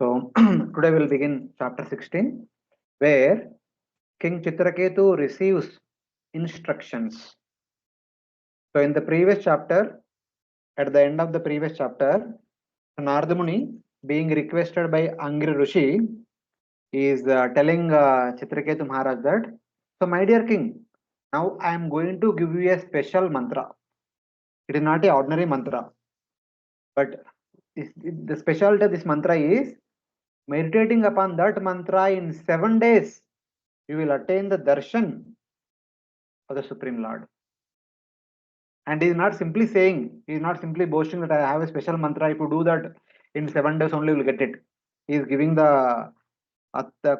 So today we'll begin chapter 16, where King Chitraketu receives instructions. So in the previous chapter, at the end of the previous chapter, Narada Muni, being requested by Angri Rishi, is telling Chitraketu Maharaj that, so my dear king, now I am going to give you a special mantra. It is not a ordinary mantra, but the specialty of this mantra is meditating upon that mantra in 7 days, you will attain the darshan of the Supreme Lord. And he is not simply saying, he is not simply boasting that I have a special mantra. If you do that in 7 days only, you will get it. He is giving the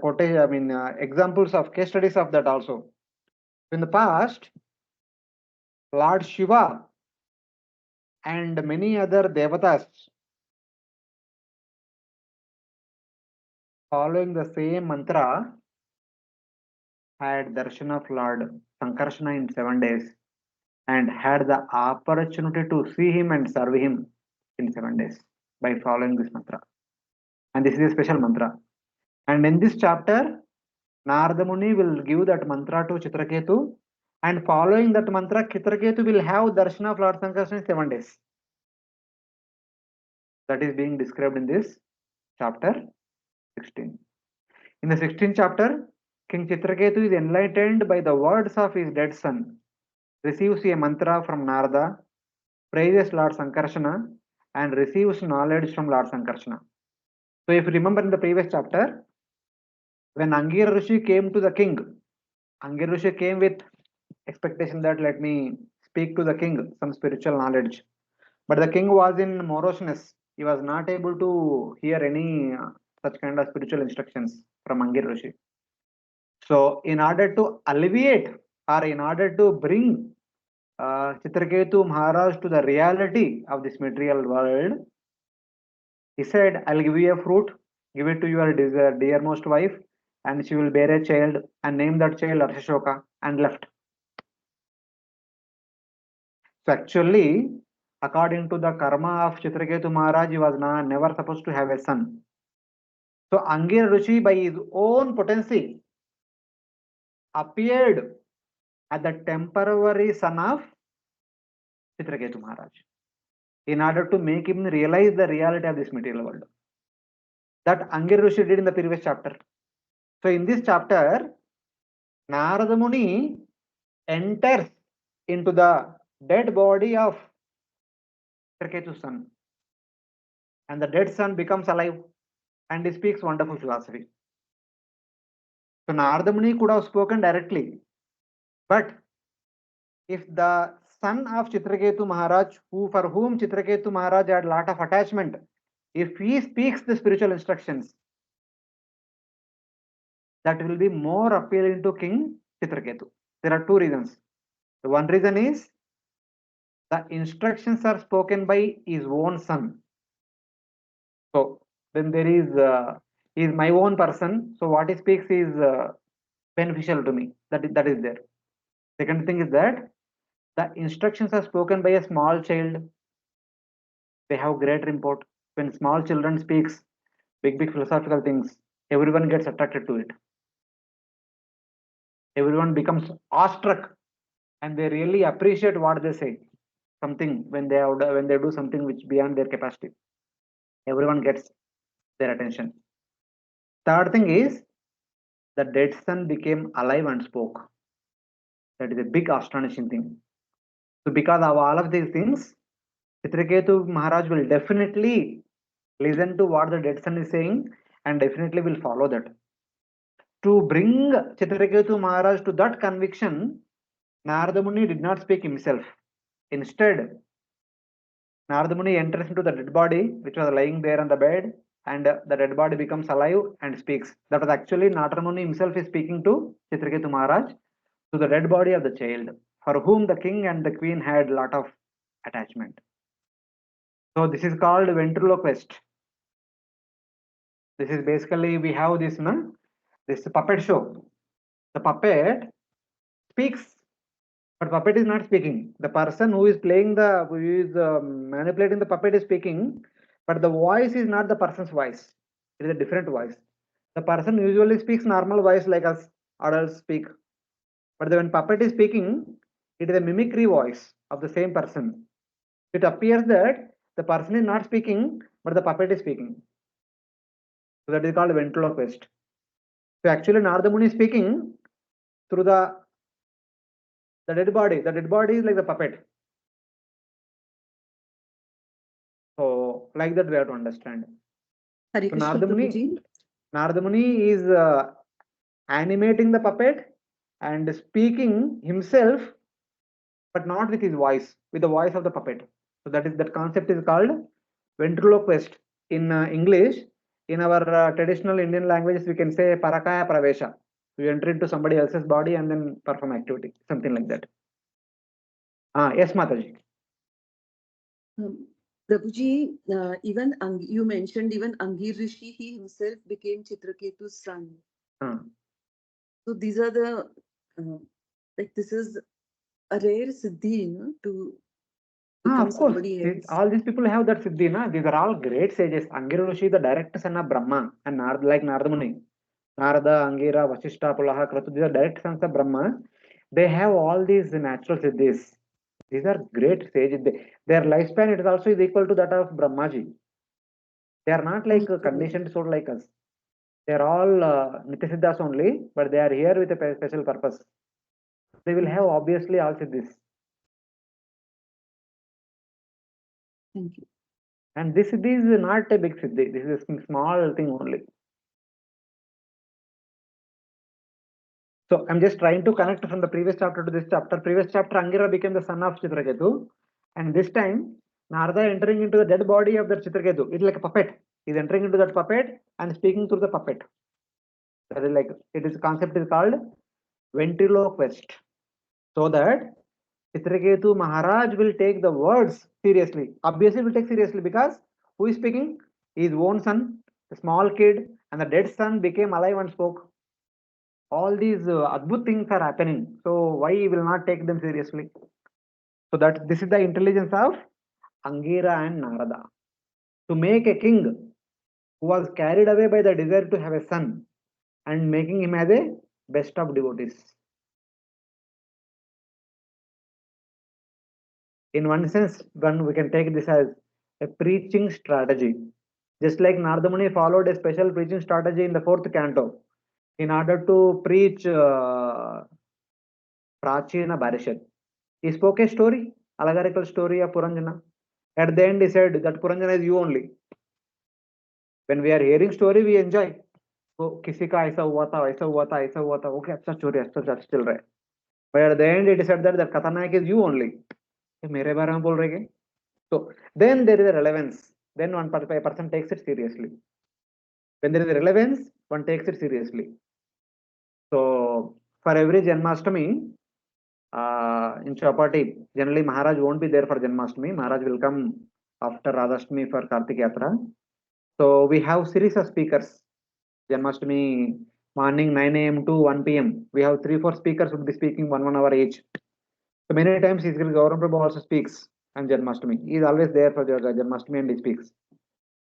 quotation, examples of case studies of that also. In the past, Lord Shiva and many other devatas following the same mantra had darshan of Lord Sankarsana in 7 days and had the opportunity to see him and serve him in 7 days by following this mantra. And this is a special mantra. And in this chapter, Narada Muni will give that mantra to Chitraketu, and following that mantra, Chitraketu will have darshan of Lord Sankarsana in 7 days. That is being described in this chapter 16. In the 16th chapter, King Chitraketu is enlightened by the words of his dead son, receives a mantra from Narada, praises Lord Sankarsana, and receives knowledge from Lord Sankarsana. So if you remember in the previous chapter, when Angir Rishi came to the king, Angir Rishi came with expectation that let me speak to the king some spiritual knowledge. But the king was in moroseness. He was not able to hear any such kind of spiritual instructions from Angir Rishi. So in order to alleviate or in order to bring Chitraketu Maharaj to the reality of this material world, he said, I'll give you a fruit, give it to your dearmost wife, and she will bear a child and name that child Harsa-soka, and left. So actually, according to the karma of Chitraketu Maharaj, he was never supposed to have a son. So Angir Rishi, by his own potency, appeared as the temporary son of Chitraketu Maharaj in order to make him realize the reality of this material world. That Angir Rishi did in the previous chapter. So in this chapter, Narada Muni enters into the dead body of Chitraketu's son, and the dead son becomes alive and he speaks wonderful philosophy. So Narada Muni could have spoken directly, but if the son of Chitraketu Maharaj, for whom Chitraketu Maharaj had a lot of attachment, if he speaks the spiritual instructions, that will be more appealing to King Chitraketu. There are two reasons. The one reason is the instructions are spoken by his own son. So then there is he is my own person. So what he speaks is beneficial to me. That is there. Second thing is that the instructions are spoken by a small child. They have greater import. When small children speaks big philosophical things, everyone gets attracted to it. Everyone becomes awestruck, and they really appreciate what they say. Something when they do something which beyond their capacity, everyone gets their attention. Third thing is the dead son became alive and spoke. That is a big astonishing thing. So because of all of these things, Chitraketu Maharaj will definitely listen to what the dead son is saying and definitely will follow that. To bring Chitraketu Maharaj to that conviction, Narada Muni did not speak himself. Instead, Narada Muni enters into the dead body which was lying there on the bed, and the dead body becomes alive and speaks. That was actually Narada Muni himself is speaking to Chitraketu Maharaj, to the dead body of the child, for whom the king and the queen had a lot of attachment. So this is called ventriloquist. This is basically we have this puppet show. The puppet speaks, but puppet is not speaking. The person who is manipulating the puppet is speaking, but the voice is not the person's voice. It is a different voice. The person usually speaks normal voice like us adults speak. But when puppet is speaking, it is a mimicry voice of the same person. It appears that the person is not speaking, but the puppet is speaking. So that is called ventriloquist. So actually Narada Muni is speaking through the dead body. The dead body is like the puppet. So like that we have to understand. Hare So Krishna Prabhuji. Narada Muni is animating the puppet and speaking himself, but not with his voice, with the voice of the puppet. So that concept is called ventriloquist in English. In our traditional Indian languages, we can say parakaya pravesha. You enter into somebody else's body and then perform activity, something like that. Yes, Mataji. Prabhuji, even you mentioned even Angir Rishi, he himself became Chitraketu's son. So these are the like this is a rare siddhi, no, to become Of course, somebody else. all these people have that siddhi, na? These are all great sages. Angir Rishi, the direct son of Brahma, and like Narada Muni. Narada, Angira, Vasishta, Pulaha, Kratu, these are direct sons of Brahma. They have all these natural siddhis. These are great sages. Their lifespan is also is equal to that of Brahmaji. They are not like conditioned soul like us. They are all Nityasiddhas only, but they are here with a special purpose. They will have obviously all siddhis. Thank you. And this siddhi is not a big siddhi. This is a small thing only. So I'm just trying to connect from the previous chapter to this chapter. Previous chapter, Angira became the son of Chitraketu. And this time, Narada entering into the dead body of the Chitraketu. It's like a puppet. He's entering into that puppet and speaking through the puppet. That is like, concept is called ventriloquist. So that Chitraketu Maharaj will take the words seriously. Obviously, will take seriously because who is speaking? His own son, the small kid, and the dead son became alive and spoke. All these adbhut things are happening. So why he will not take them seriously? So that this is the intelligence of Angira and Narada. To make a king who was carried away by the desire to have a son and making him as a best of devotees. In one sense, one we can take this as a preaching strategy. Just like Narada Muni followed a special preaching strategy in the fourth canto in order to preach Prachina Bharishat. He spoke a story, allegorical story of Puranjana. At the end, he said that Puranjana is you only. When we are hearing story, we enjoy. तो किसी का ऐसा हुआ था ऐसा हुआ था ऐसा हुआ था ओके अच्छा स्टोरी अच्छा चल रहा है but at the end it is said that the Katanayak is you only मेरे बारे में बोल रहे हैं so then there is a relevance then one person takes it seriously when there is a relevance one takes it seriously so for every Janmashtami in Chapati generally Maharaj won't be there for Janmashtami Maharaj will come after Radhashtami for Kartik Yatra so we have series of speakers Janmashtami morning 9 a.m. to 1 p.m. We have 3-4 speakers would be speaking 1 hour each. So many times his Gaurav Prabhu also speaks on Janmashtami. He is always there for Janmashtami and he speaks.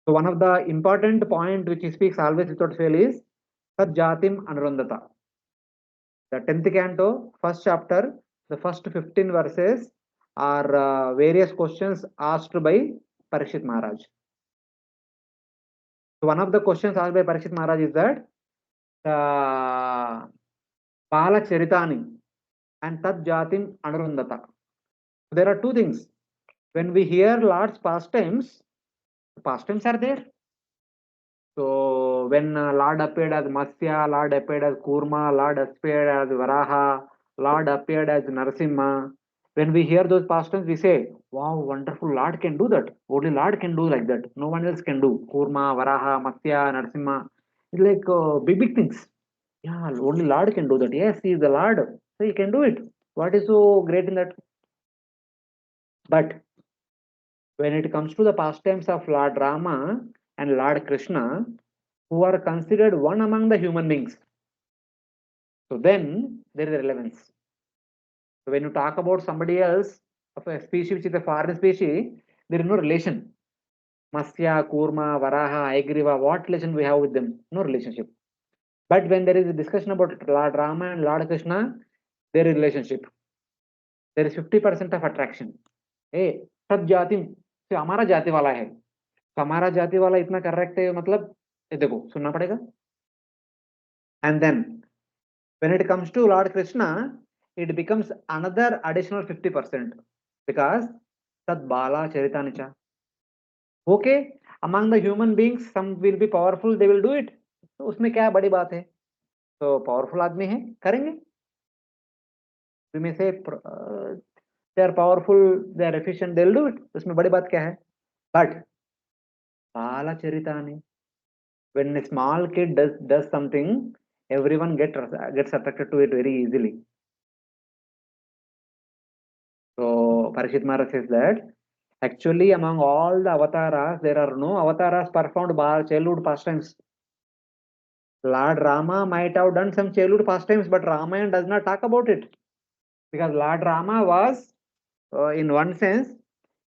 So one of the important point which he speaks always without fail is Tad Jatim Anurandata. The 10th canto, first chapter, the first 15 verses are various questions asked by Parikshit Maharaj. So one of the questions asked by Parikshit Maharaj is that Pala Charitani and Tad Jatim Anurandata. There are two things. When we hear Lord's pastimes are there. So when Lord appeared as Matsya, Lord appeared as Kurma, Lord appeared as Varaha, Lord appeared as Narasimha. When we hear those pastimes, we say, wow, wonderful, Lord can do that. Only Lord can do like that. No one else can do. Kurma, Varaha, Matsya, Narasimha. It's like big things. Yeah, only Lord can do that. Yes, he is the Lord. So he can do it. What is so great in that? But when it comes to the pastimes of Lord Rama and Lord Krishna, who are considered one among the human beings, so then there is a relevance. So when you talk about somebody else of a species which is a foreign species, there is no relation. Masya, Kurma, Varaha, Aigriva, what relation we have with them? No relationship. But when there is a discussion about Lord Rama and Lord Krishna, there is relationship. There is 50% of attraction. Hey, सब जाति से हमारा जाति वाला है, तो हमारा जाति वाला इतना करेक्ट है, मतलब ये देखो सुनना पड़ेगा. And then when it comes to Lord Krishna, it becomes another additional 50% because Tad Bala Charitanicha. Okay, among the human beings, some will be powerful, they will do it. तो उसमें क्या बड़ी बात है? तो पावरफुल आदमी है, करेंगे. We may say they are powerful, they are efficient, they will do it. उसमें बड़ी बात क्या है? But Bala Charitani, when a small kid does something, everyone gets attracted to it very easily. So Parikshit Maharaj says that actually among all the avatars, there are no avatars performed childhood pastimes. Lord Rama might have done some childhood pastimes, but Ramayana does not talk about it. Because Lord Rama was, in one sense,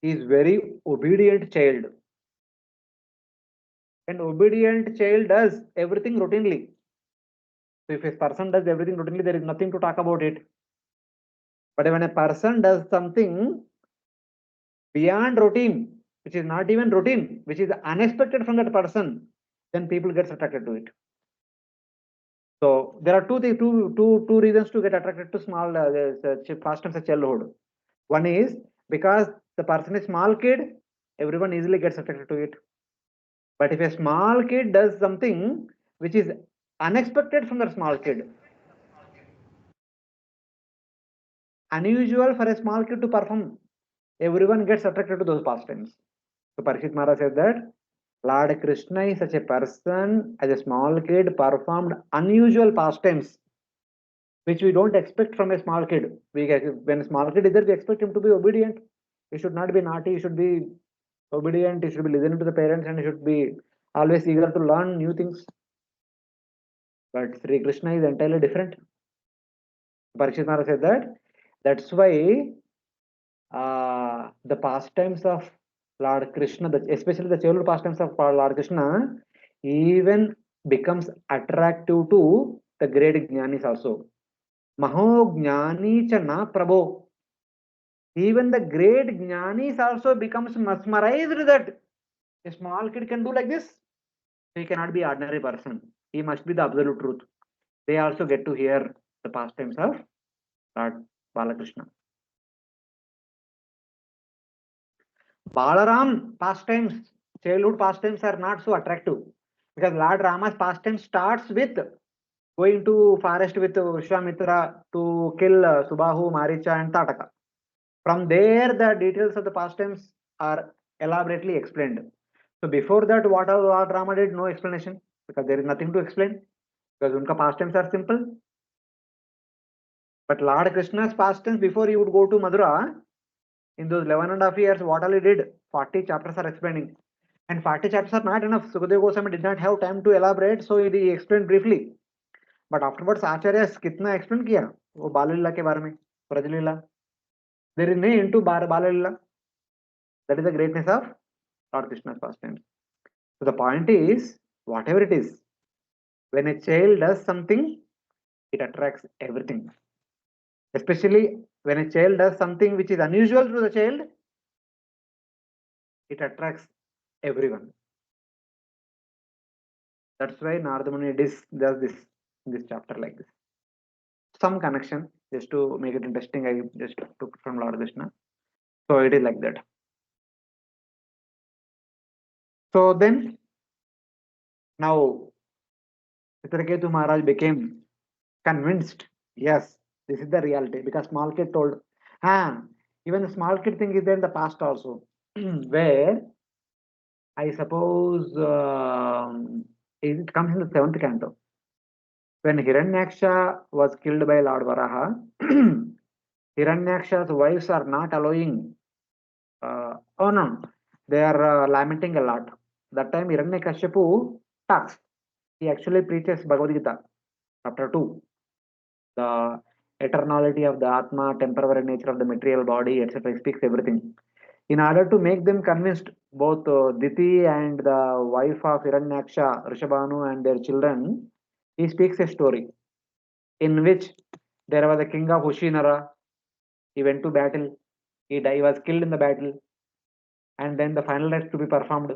he is very obedient child. And obedient child does everything routinely. So if a person does everything routinely, there is nothing to talk about it. But when a person does something beyond routine, which is not even routine, which is unexpected from that person, then people get attracted to it. So there are two reasons to get attracted to small pastimes of childhood. One is because the person is small kid, everyone easily gets attracted to it. But if a small kid does something which is unexpected from the small kid, unusual for a small kid to perform, everyone gets attracted to those pastimes. So Parikshit Maharaj said that Lord Krishna is such a person, as a small kid, performed unusual pastimes, which we don't expect from a small kid. When a small kid is there, we expect him to be obedient. He should not be naughty, he should be obedient, he should be listening to the parents, and he should be always eager to learn new things. But Sri Krishna is entirely different. Parikshit Maharaj said that that's why the pastimes of Lord Krishna, especially the childhood pastimes of Lord Krishna, even becomes attractive to the great jnanis also. Maho jnani cha na prabho. Even the great jnanis also becomes mesmerized that a small kid can do like this. He cannot be ordinary person. He must be the absolute truth. They also get to hear the pastimes of Lord Balakrishna. Balaram pastimes, childhood pastimes are not so attractive because Lord Rama's pastime starts with going to forest with Vishwamitra to kill Subahu, Maricha and Tataka. From there, the details of the pastimes are elaborately explained. So before that, what Lord Rama did, no explanation because there is nothing to explain because unka pastimes are simple. But Lord Krishna's pastimes, before he would go to Madura, in those 11.5 years, what all he did, 40 chapters are explaining. And 40 chapters are not enough. Sukadeva Goswami did not have time to elaborate, so he explained briefly. But afterwards, Acharyas kitna explain kiya? वो बाललीला के बारे में, ब्रजलीला. There is no end to Balleela. That is the greatness of Lord Krishna's pastimes. So the point is, whatever it is, when a child does something, it attracts everything. Especially when a child does something which is unusual to the child, it attracts everyone. That's why Narada Muni does this chapter like this. Some connection, just to make it interesting, I just took from Lord Krishna. So it is like that. So then, now Chitraketu Maharaj became convinced, yes, this is the reality, because small kid told, even the small kid thing is there in the past also, where I suppose it comes in the 7th canto. When Hiranyaksha was killed by Lord Varaha, Hiranyaksha's wives are not allowing, they are lamenting a lot. That time Hiranyakashipu talks. He actually preaches Bhagavad Gita, chapter 2. The eternality of the Atma, temporary nature of the material body, etc. He speaks everything. In order to make them convinced both Diti and the wife of Hiranyaksha, Rishabhanu and their children, he speaks a story in which there was a king of Ushinara. He went to battle. He was killed in the battle, and then the final rites to be performed.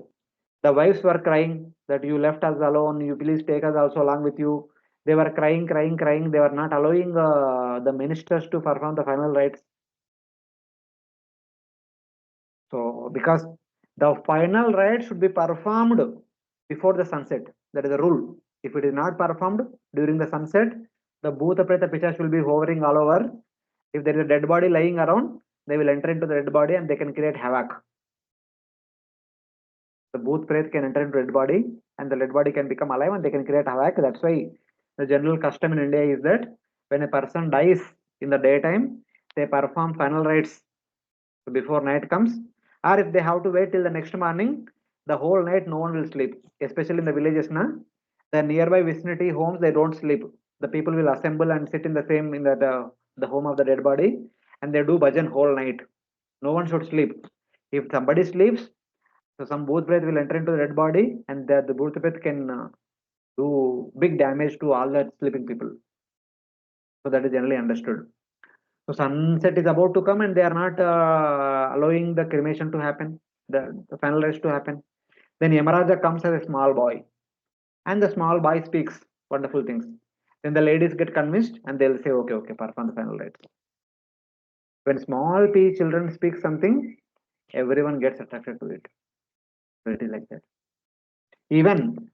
The wives were crying that you left us alone. You please take us also along with you. They were crying, crying, crying. They were not allowing the ministers to perform the final rites. So, because the final rite should be performed before the sunset. That is the rule. If it is not performed during the sunset, the Bhuta Preta Pichas will be hovering all over. If there is a dead body lying around, they will enter into the dead body and they can create havoc. The Bhuta Preta can enter into dead body and the dead body can become alive and they can create havoc. That's why the general custom in India is that when a person dies in the daytime, they perform final rites before night comes, or if they have to wait till the next morning, the whole night no one will sleep, especially in the villages. The nearby vicinity homes, they don't sleep. The people will assemble and sit in the same in the home of the dead body, and they do bhajan whole night. No one should sleep. If somebody sleeps, so some booth breath will enter into the dead body, and the booth breath can do big damage to all the sleeping people. So that is generally understood. So sunset is about to come and they are not allowing the cremation to happen, the final rest to happen. Then Yamaraja comes as a small boy and the small boy speaks wonderful things. Then the ladies get convinced and they'll say, okay, okay, perform the final rites. When small children speak something, everyone gets attracted to it. So it is like that. Even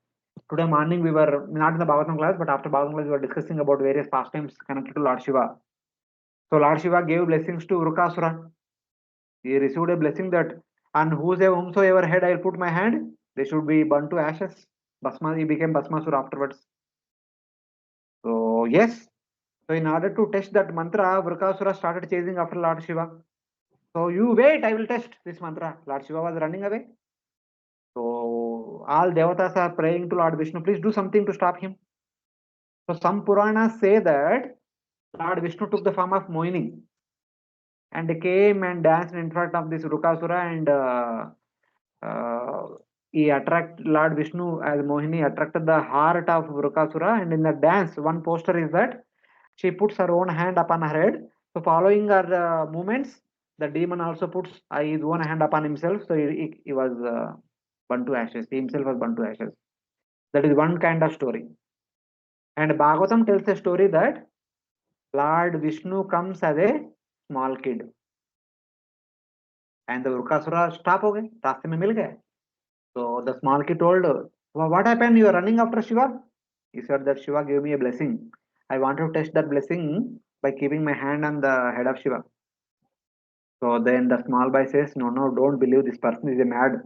today morning, we were not in the Bhagavatam class, but after Bhagavatam class, we were discussing about various pastimes connected to Lord Shiva. So Lord Shiva gave blessings to Vrukasura. He received a blessing that on whomsoever head I'll put my hand, they should be burnt to ashes. Bhasma, he became Bhasmasura afterwards. So yes, so in order to test that mantra, Vrukasura started chasing after Lord Shiva. So you wait, I will test this mantra. Lord Shiva was running away. So all devatas are praying to Lord Vishnu, please do something to stop him. So some Puranas say that Lord Vishnu took the form of Muni and came and danced in front of this Vrukasura and he attracted Lord Vishnu as Mohini attracted the heart of Vrukasura, and in the dance, one poster is that she puts her own hand upon her head. So following her movements, the demon also puts his own hand upon himself. So he was burnt to ashes. He himself was burnt to ashes. That is one kind of story. And Bhagavatam tells a story that Lord Vishnu comes as a small kid. And the Vrukasura stop हो गए, रास्ते में मिल गए. So the small kid told, well, what happened? You are running after Shiva? He said that Shiva gave me a blessing. I want to test that blessing by keeping my hand on the head of Shiva. So then the small boy says, no, no, don't believe this person is a mad.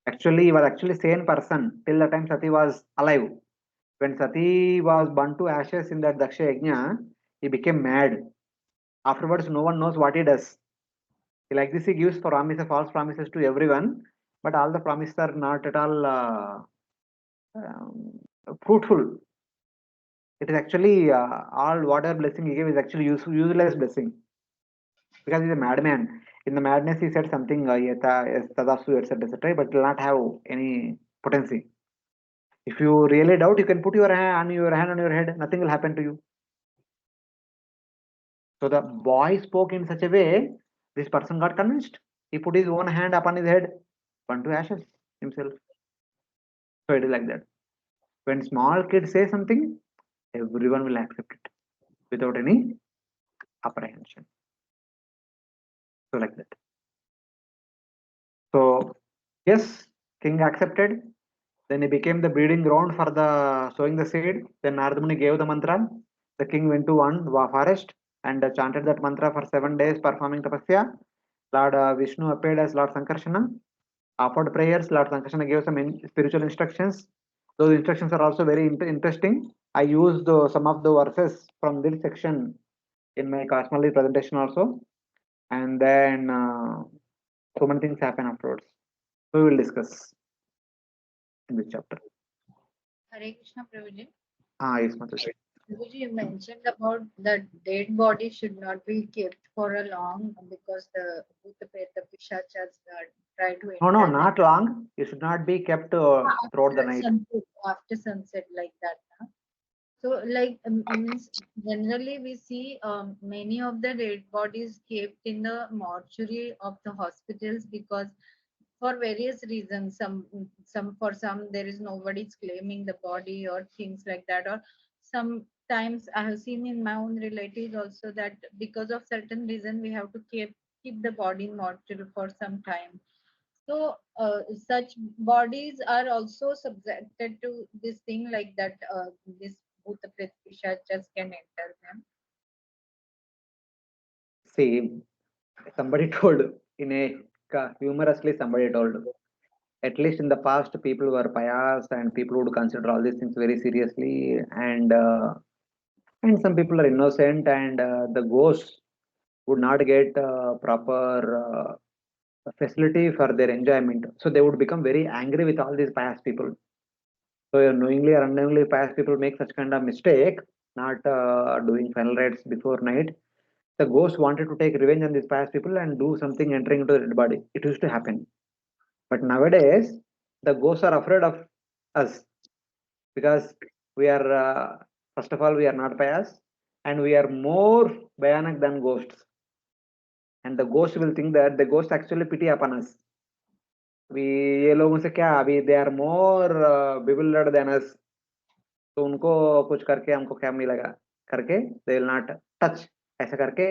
Actually, he was actually sane person till the time Sati was alive. When Sati was burnt to ashes in that Daksha Yajna, he became mad. Afterwards, no one knows what he does. Like this, he gives promises, false promises to everyone, but all the promises are not at all fruitful. It is actually all whatever blessing he gave is actually useless blessing because he's a madman. In the madness, he said something tadasu etc etc, but it will not have any potency. If you really doubt, you can put your hand on your head. Nothing will happen to you. So the boy spoke in such a way, this person got convinced. He put his own hand upon his head, burned to ashes himself. So it is like that. When small kids say something, everyone will accept it without any apprehension. So like that. So yes, king accepted. Then he became the breeding ground for the sowing the seed. Then Narada Muni gave the mantra. The king went to one forest and chanted that mantra for 7 days, performing tapasya. Lord Vishnu appeared as Lord Sankarsana, offered prayers. Lord Sankarsana gave some spiritual instructions. Those instructions are also very interesting. I used some of the verses from this section in my cosmology presentation also. And then so many things happen afterwards. So we will discuss in this chapter. Hare Krishna Prabhuji. Yes, Mataji. You mentioned about the dead body should not be kept for a long because the Bhuta Preta Pishachas try to No, no, enter them. not long. It should not be kept throughout the night. After sunset like that. Na? So like means generally we see many of the dead bodies kept in the mortuary of the hospitals because for various reasons some there is nobody's claiming the body or things like that, or sometimes I have seen in my own relatives also that because of certain reason we have to keep the body in mortuary for some time. So such bodies are also subjected to this thing like that. This bhuta pret just can enter them. See, somebody told in a humorously, somebody told, at least in the past, people were pious and people would consider all these things very seriously, and some people are innocent, and the ghosts would not get proper facility for their enjoyment. So they would become very angry with all these pious people. So knowingly or unknowingly, pious people make such kind of mistake, not doing final rites before night. The ghost wanted to take revenge on these pious people and do something entering into the dead body. It used to happen. But nowadays, the ghosts are afraid of us because we are, first of all, we are not pious and we are more bhayanak than ghosts. And the ghost will think that the ghost actually pity upon us. We ये लोगों से क्या अभी they are more bewildered than us. तो उनको कुछ करके हमको क्या मिलेगा करके they will not touch ऐसा करके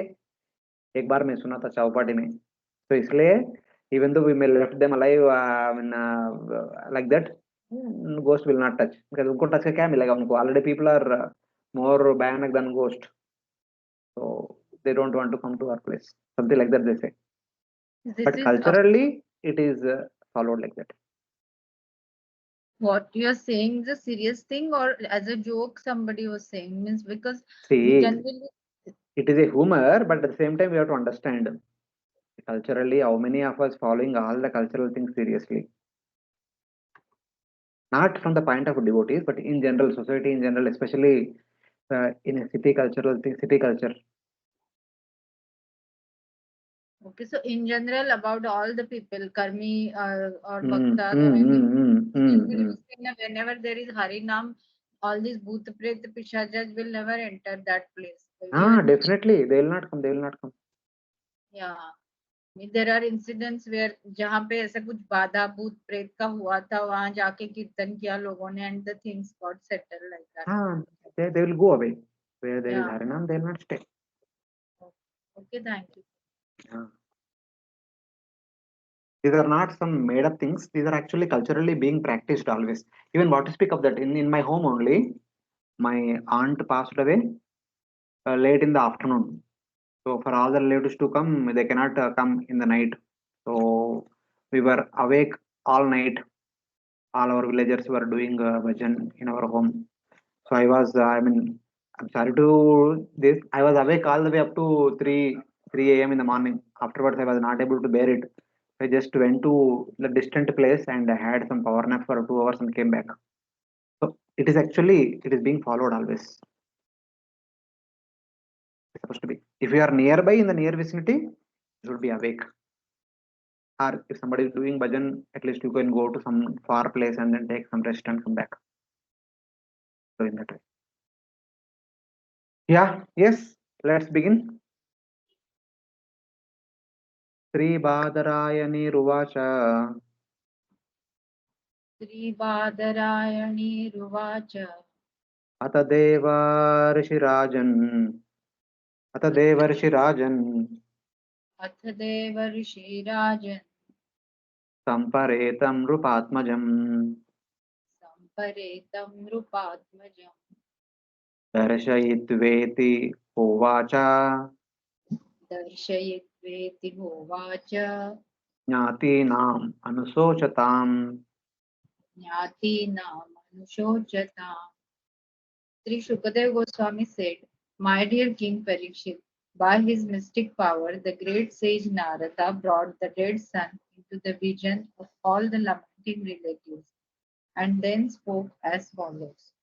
एक बार मैं सुना था चौपाटी में. तो इसलिए even though we may left them alive like that, ghost will not touch because उनको touch का क्या मिलेगा उनको already people are more bhayanak than ghost, so they don't want to come to our place, something like that they say. This But is culturally it is followed like that. what you are saying is a serious thing or as a joke somebody was saying means because we See, generally it is a humor, but at the same time we have to understand culturally how many of us following all the cultural things seriously, not from the point of devotees but in general society in general, especially in a city cultural thing, city culture. okay. So in general about all the people karmi or Mm, bhaktas or mm, any mm, mm, mm, generally we mm. say that whenever there is harinam all these bhut pret pishajas will never enter that place. Ah, Even definitely they will not come, they will not come. yeah, there are incidents where जहाँ पे ऐसा कुछ बाधा भूत प्रेत का हुआ था वहां जाके कीर्तन किया लोगों ने and the things got settled like that. Ah, they will go away. Where there is Yeah. harinam they will not stay. Okay, thank you. Ah. These are not some made up things, these are actually culturally being practiced always. Even what to speak of that, in my home only, my aunt passed away late in the afternoon. So for all the relatives to come, they cannot come in the night. So we were awake all night. All our villagers were doing bhajan in our home. So I was, I'm sorry to this. I was awake all the way up to 3 a.m. in the morning. Afterwards, I was not able to bear it. I just went to the distant place and I had some power nap for 2 hours and came back. So it is being followed always. It's supposed to be. If you are nearby in the near vicinity, you should be awake. Or if somebody is doing bhajan, at least you can go to some far place and then take some rest and come back. So in that way. Yeah, yes, let's begin. श्रीबादरायणीरुवाच श्रीबादरायणीरुवाच अथ देवर्षिराजन् अथ देवर्षिराजन् अथ देवर्षिराजन् सम्परेतं नृपात्मजम् सम्परेतं नृपात्मजम् दर्शयित्वेति उवाच दर्शयित्वेति होवाच ज्ञातीनाम् अनुशोचताम् ज्ञातीनाम् अनुशोचताम्. Sri Shukadev Goswami said, my dear King Parikshit, by his mystic power, the great sage Narada brought the dead son into the vision of all the lamenting relatives and then spoke as follows.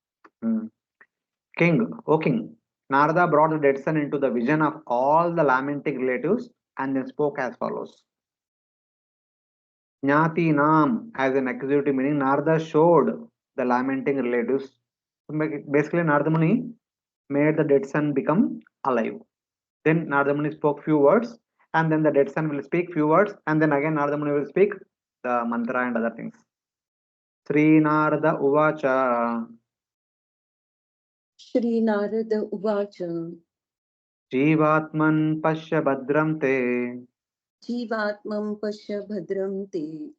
King, O king, Narada brought the dead son into the vision of all the lamenting relatives and then spoke as follows. Jnati Nam as an accusative meaning, Narada showed the lamenting relatives. Basically, Narada Muni made the dead son become alive. Then Narada Muni spoke few words, and then the dead son will speak few words, and then again Narada Muni will speak the mantra and other things. Sri Narada Uvacha. Shri Narada Uvacha. Jivatman Pasya Bhadram Te. Jivatmam Pasya Bhadram Te.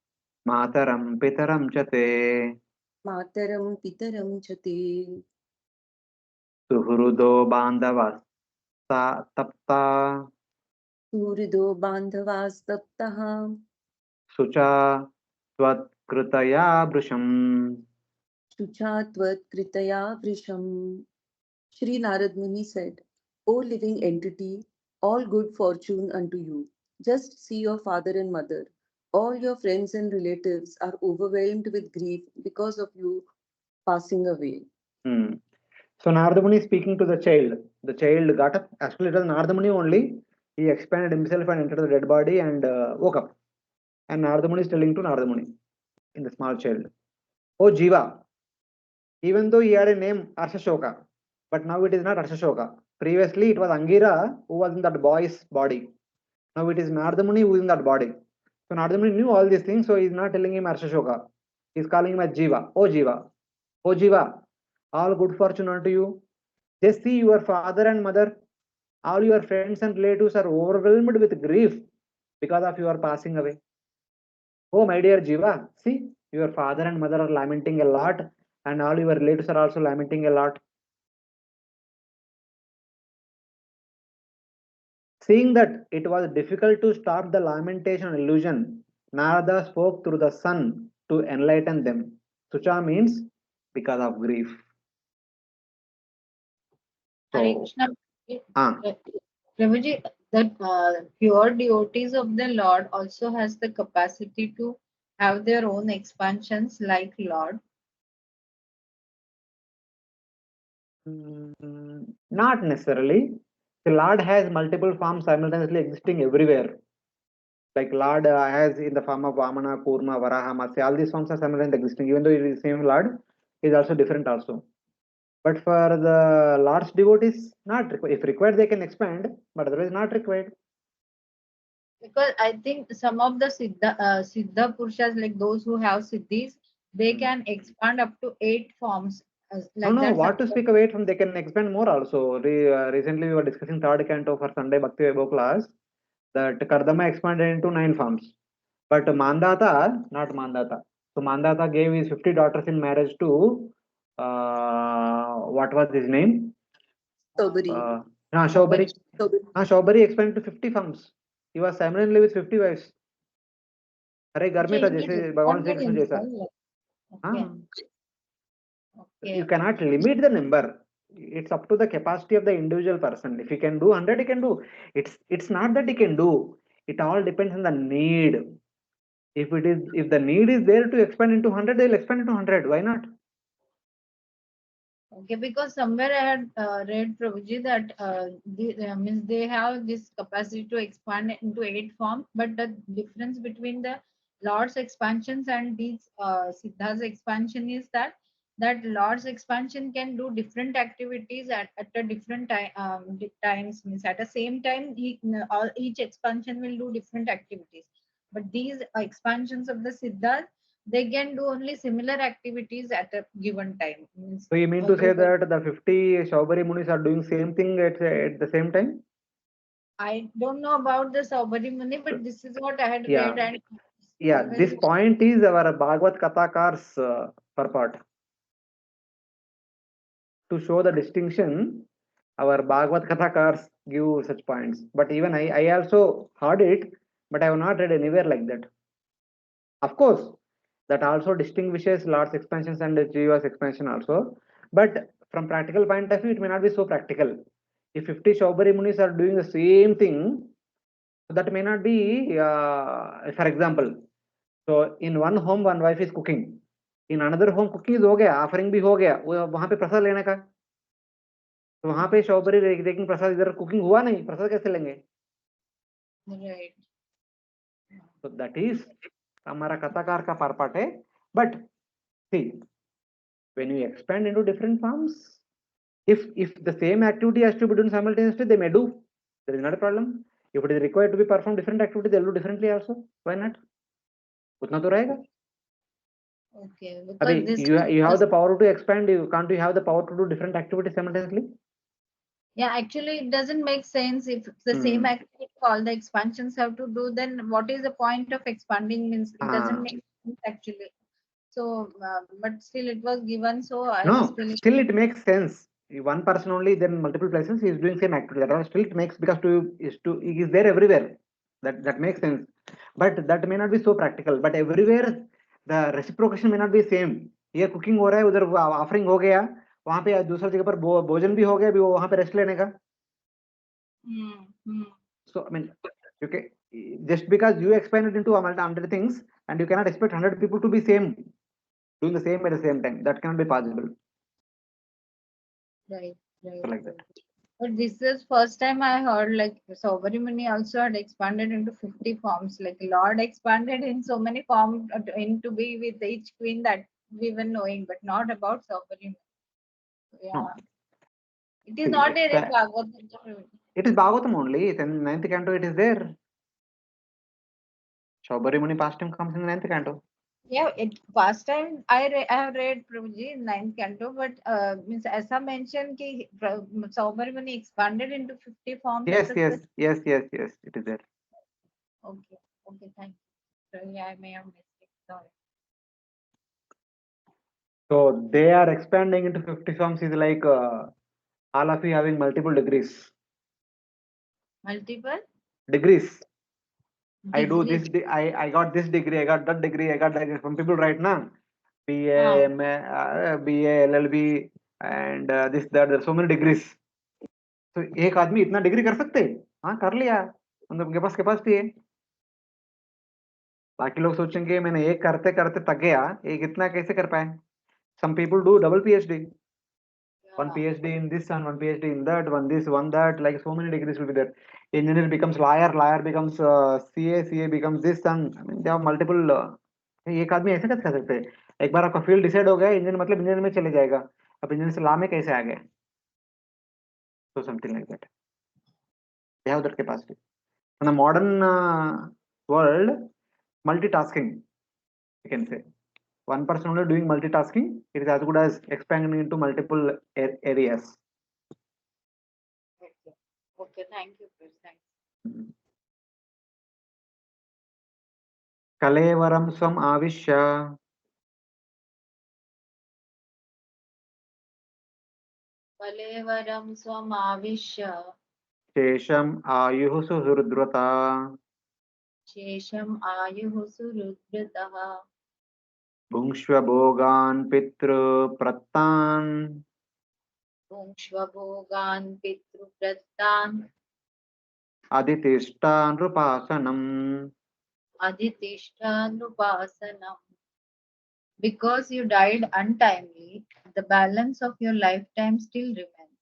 Mataram Pitaram Chate. Mataram Pitaram Chate. Suhrudo Bandhavas Tapta. Surido Bandhavas Taptaha. Sucha Tvat Kritaya Brusham. Shuchatvat Kritaya Vrisham. Shri Narad Muni said, O living entity, all good fortune unto you. Just see your father and mother. All your friends and relatives are overwhelmed with grief because of you passing away. So Narada Muni is speaking to the child. The child got up. Actually, it was Narada Muni only. He expanded himself and entered the dead body and woke up. And Narada Muni is telling to Narada Muni in the small child, "Oh Jiva, even though he had a name Harsa-soka, but now it is not Harsa-soka. Previously, it was Angira who was in that boy's body. Now it is Narada Muni who is in that body. So Narada Muni knew all these things, so he is not telling him Harsa-soka. He is calling him as Jiva. Oh Jiva, oh Jiva, all good fortune unto you. Just see your father and mother, all your friends and relatives are overwhelmed with grief because of your passing away. Oh, my dear Jiva, see, your father and mother are lamenting a lot, and all your relatives are also lamenting a lot. Seeing that it was difficult to stop the lamentation and illusion, Narada spoke through the sun to enlighten them. Sucha means because of grief. Hare So, Krishna. Prabhuji, that pure devotees of the Lord also has the capacity to have their own expansions like Lord. Not necessarily. The Lord has multiple forms simultaneously existing everywhere. Like Lord has in the form of Vamana, Kurma, Varaha, Matsya, all these forms are simultaneously existing. Even though it is the same Lord, is also different also. But for the Lord's devotees, not required. If required, they can expand, but otherwise not required. Because I think some of the Siddha Purushas, like those who have Siddhis, they can expand up to 8 forms. Like No, that. what to speak of 8 from, they can expand more also. Recently, we were discussing third canto for Sunday Bhakti Vaibhav class, that Kardama expanded into 9 forms. But Mandata, not Mandata. So Mandata gave his 50 daughters in marriage to, what was his name? Sobari. Shobari. Sobari. Shobari expanded to 50 farms. He was simultaneously with 50 wives. अरे घर में था जैसे भगवान श्री कृष्ण जैसा. You cannot limit the number. It's up to the capacity of the individual person. If he can do 100, he can do. It's not that he can do. It all depends on the need. If the need is there to expand into 100, they'll expand into 100. Why not? Okay, because somewhere I had read, Prabhuji, that means they have this capacity to expand into 8 forms, but the difference between the Lord's expansions and these Siddha's expansion is that Lord's expansion can do different activities at a different times. Means at the same time, each expansion will do different activities. But these expansions of the Siddhas, they can do only similar activities at a given time. So you mean to say that the 50 Shaubari Munis are doing same thing at the same time? I don't know about the Saubari Muni, but this is what I had read. And this point is our Bhagavad Kathakar's purport. To show the distinction, our Bhagavad Kathakars give such points. But even I also heard it, but I have not read anywhere like that. Of course, that also distinguishes Lord's expansions and Jiva's expansion also. But from practical point of view, it may not be so practical. If 50 Shaubari Munis are doing the same thing, that may not be, for example, so in one home, one wife is cooking. In another home, cooking is हो गया, offering भी हो गया, वहाँ पे प्रसाद लेने का. तो वहां पे शौबरी लेकिन प्रसाद इधर कुकिंग हुआ नहीं, प्रसाद कैसे लेंगे? Right. तो दैट इज हमारा कथाकार का पार्ट है. But see, when you expand into different forms, if the same activity has to be done simultaneously, they may do. There is not a problem. If it is required to be performed different activity, they'll do differently also. Why not? उतना तो रहेगा. Okay. अभी Because this you have the power to expand. Can't you have the power to do different activities simultaneously? Yeah, actually, it doesn't make sense if the same activity all the expansions have to do. Then what is the point of expanding? Means it doesn't make sense actually. So, but still it was given. So I was No, feeling. still it makes sense. One person only, then multiple places, he is doing same activity. That still it makes, because he is there everywhere. That makes sense. But that may not be so practical. But everywhere the reciprocation may not be same. Here cooking हो रहा है, उधर offering हो गया, वहां पे दूसरी जगह पर भोजन भी हो गया, भी वहां पे रेस्ट लेने का. So I mean, okay, just because you expanded into 100 things, and you cannot expect 100 people to be same, doing the same at the same time. That cannot be possible. Right. So like that. But this is first time I heard like Saubhari Muni also had expanded into 50 forms. Like Lord expanded in so many forms into be with each queen that we were knowing, but not about Saubhari Muni. Yeah. No. It is not there in Bhagavatam. It is Bhagavatam only. It's in 9th canto. It is there. Saubhari Muni pastime comes in 9th canto. Yeah, past time I have read Prabhuji in 9th canto, but means as I mentioned, ki Saubhari Muni expanded into 50 forms. Yes. It is there. Okay, thank you. So, yeah, I may have missed it. Sorry. So they are expanding into 50 forms. Is like all of you having multiple degrees. Multiple Degrees. I do this. I got this degree. I got that degree. I got that. Some people right now, BA, BA, LLB, and this that. There are so many degrees. तो एक आदमी इतना degree कर सकते? हाँ, कर लिया. उनके पास कैपेसिटी है. बाकी लोग सोचेंगे मैंने एक करते करते थक गया, एक इतना कैसे कर पाए? Some people do double PhD. One PhD in this and one PhD in that, one this, one that, like so many degrees will be there. Engineer becomes lawyer, lawyer becomes CA, CA becomes this, and I mean, there are multiple. एक आदमी ऐसे कैसे कर सकते हैं? एक बार आपका field decide हो गया, इंजीनियर मतलब इंजीनियर में चले जाएगा. अब इंजीनियर से लॉ में कैसे आ गए? So something like that. They have that capacity. In the modern world, multitasking, you can say. One person only doing multitasking, it is as good as expanding into multiple areas. Okay, thank you, Chris. Thanks. Kalevaram swam avishya. Kalevaram swam avishya. Shesham ayuhu suhrudrata. Shesham ayuhu surudrataha. Bhungshva bhogan pitru prattan. Bhungshva bhogan pitru prattan. Aditishta nrupasanam. Aditishta nupasanam. Because you died untimely, the balance of your lifetime still remains.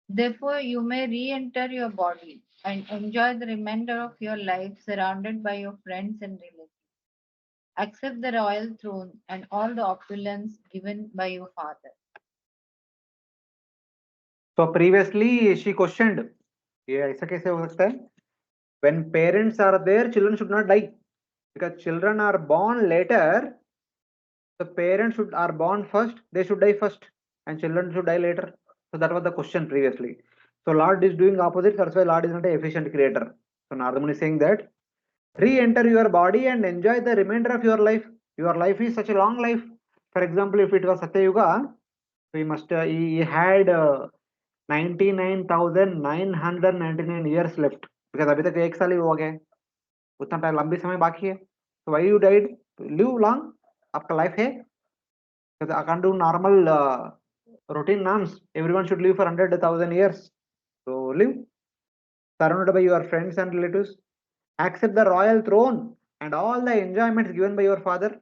Therefore, you may re-enter your body and enjoy the remainder of your life surrounded by your friends and relatives. Accept the royal throne and all the opulence given by your father. So previously she questioned, ये ऐसा कैसे हो सकता है? When parents are there, children should not die, because children are born later. The parents are born first, they should die first, and children should die later. So that was the question previously. So Lord is doing opposite. That's why Lord is not an efficient creator. So Narada Muni is saying that re-enter your body and enjoy the remainder of your life. Your life is such a long life. For example, if it was Satya Yuga, he must he had 99,999 years left, because अभी तक एक साल ही हो गया है, उतना time लंबी समय बाकी है. So why you died? Live long. आपका life है. Because I can't do normal routine norms. Everyone should live for 100,000 years. So live, surrounded by your friends and relatives. Accept the royal throne and all the enjoyments given by your father.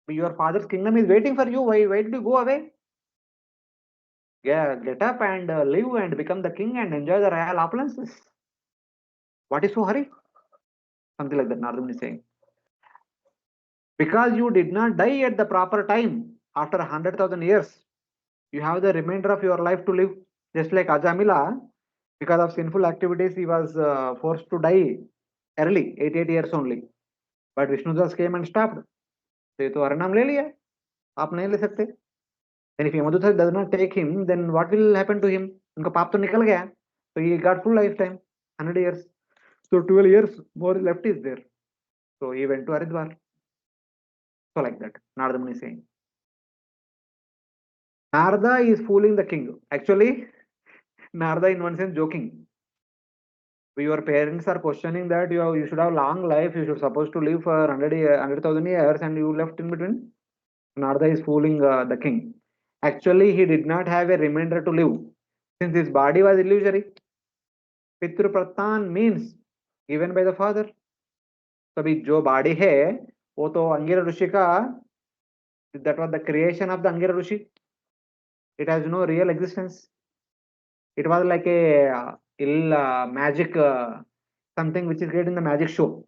Your father's kingdom is waiting for you. Why did you go away? Get up and live and become the king and enjoy the royal opulences. What is so hurry? Something like that, Narada Muni is saying. Because you did not die at the proper time after 100,000 years, you have the remainder of your life to live. Just like Ajamila, because of sinful activities, he was forced to die early, 88 years only. But Vishnu Das came and stopped. So, ये तो हरिनाम ले लिया, आप नहीं ले सकते. Then if Yamadutta does not take him, then what will happen to him? उनका पाप तो निकल गया. So he got full lifetime, 100 years. So 12 years more left is there. So he went to Haridwar. So like that, Narada Muni is saying. Narada is fooling the king. Actually, Narada in one sense joking. Your parents are questioning that you should have long life, you should supposed to live for 100,000 years and you left in between. Narada is fooling the king. Actually, he did not have a remainder to live since his body was illusory. Pitru Pratan means given by the father. So अभी जो body है वो तो अंगिरा ऋषि का, that was the creation of the Angira Rishi. It has no real existence. It was like a magic, something which is great in the magic show.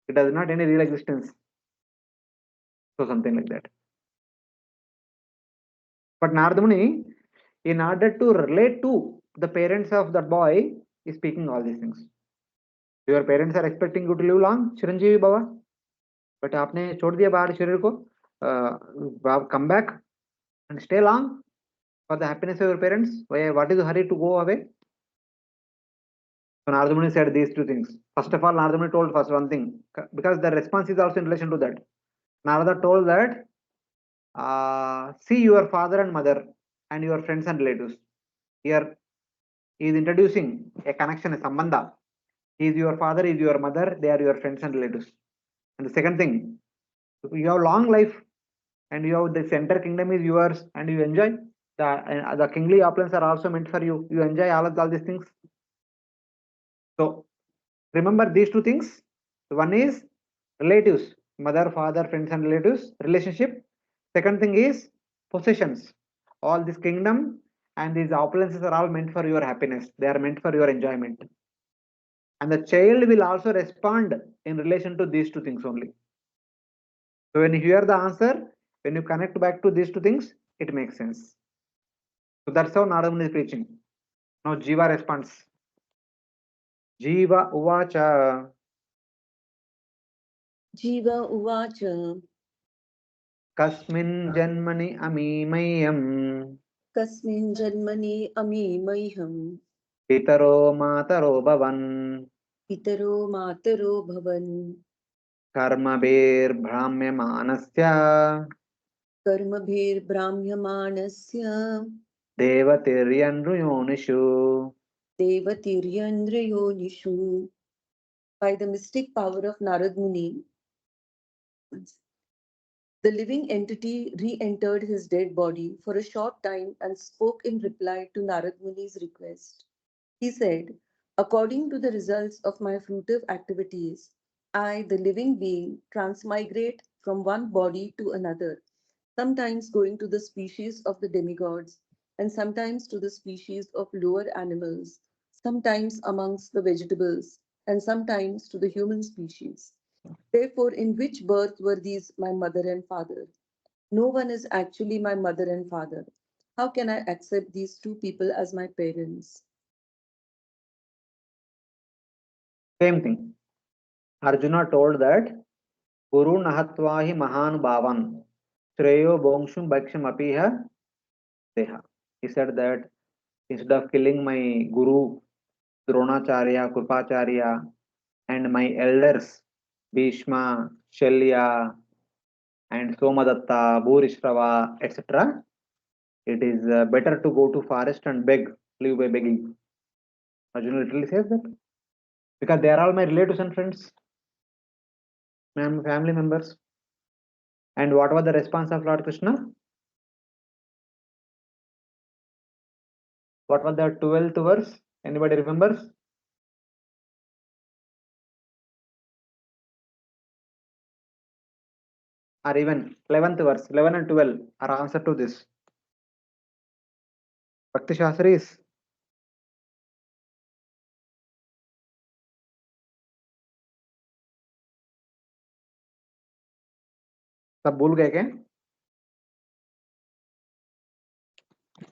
It does not any real existence. So something like that. But Narada Muni, in order to relate to the parents of that boy, is speaking all these things. Your parents are expecting you to live long, Chiranjeevi Baba. But आपने छोड़ दिया बाहर शरीर को, come back and stay long for the happiness of your parents. What is the hurry to go away? So Narada Muni said these two things. First of all, Narada Muni told first one thing, because the response is also in relation to that. Narada told that, see your father and mother and your friends and relatives. Here he is introducing a connection, a sambandha. He is your father, he is your mother, they are your friends and relatives. And the second thing, you have long life and you have this entire kingdom is yours and you enjoy. The kingly opulence are also meant for you. You enjoy all these things. So remember these two things. One is relatives, mother, father, friends, and relatives, relationship. Second thing is possessions. All this kingdom and these opulences are all meant for your happiness. They are meant for your enjoyment. And the child will also respond in relation to these two things only. So when you hear the answer, when you connect back to these two things, it makes sense. So that's how Narada Muni is preaching. Now Jiva responds. Jiva uvacha. Jiva uvacha. Kasmin janmani amimayam. Kasmin janmani amimayham. Pitaro mataro bhavan. Pitaro mataro bhavan. Karmabir brahmyamanasya. Karmabhir brahmyamanasya. Devatiryanruyonishu. Devatiryandrayonishu. By the mystic power of Narad Muni, the living entity re-entered his dead body for a short time and spoke in reply to Narad Muni's request. He said, according to the results of my fruitive activities, I, the living being, transmigrate from one body to another, sometimes going to the species of the demigods, and sometimes to the species of lower animals, sometimes amongst the vegetables, and sometimes to the human species. Therefore, in which birth were these my mother and father? No one is actually my mother and father. How can I accept these two people as my parents? Same thing. Arjuna told that Guru nahatvahi mahan bhavan Shreyo bongshum bhaksham apiha deha. He said that instead of killing my Guru Dronacharya, Krupacharya, and my elders Bhishma, Shalya, and Somadatta, Bhurishrava, etc., it is better to go to forest and beg, live by begging. Arjuna literally says that because they are all my relatives and friends, family members. And what was the response of Lord Krishna? What was the 12th verse? Anybody remembers? Or even 11th verse, 11 and 12 are answer to this. Bhakti Shastris. सब भूल गए क्या?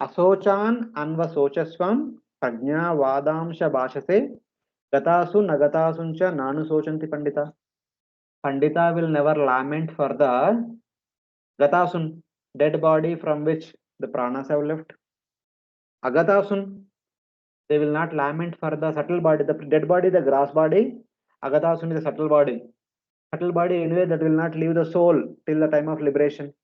असोचान अन्वसोचस्वम प्रज्ञावादांश भाषसे गतासु नगतासुंच नानु सोचन्ति Pandita. Pandita will never lament for the gatasun, dead body from which the pranas have left. Agatasun, they will not lament for the subtle body, the dead body, the gross body. Agatasun is the subtle body. Subtle body anyway that will not leave the soul till the time of liberation.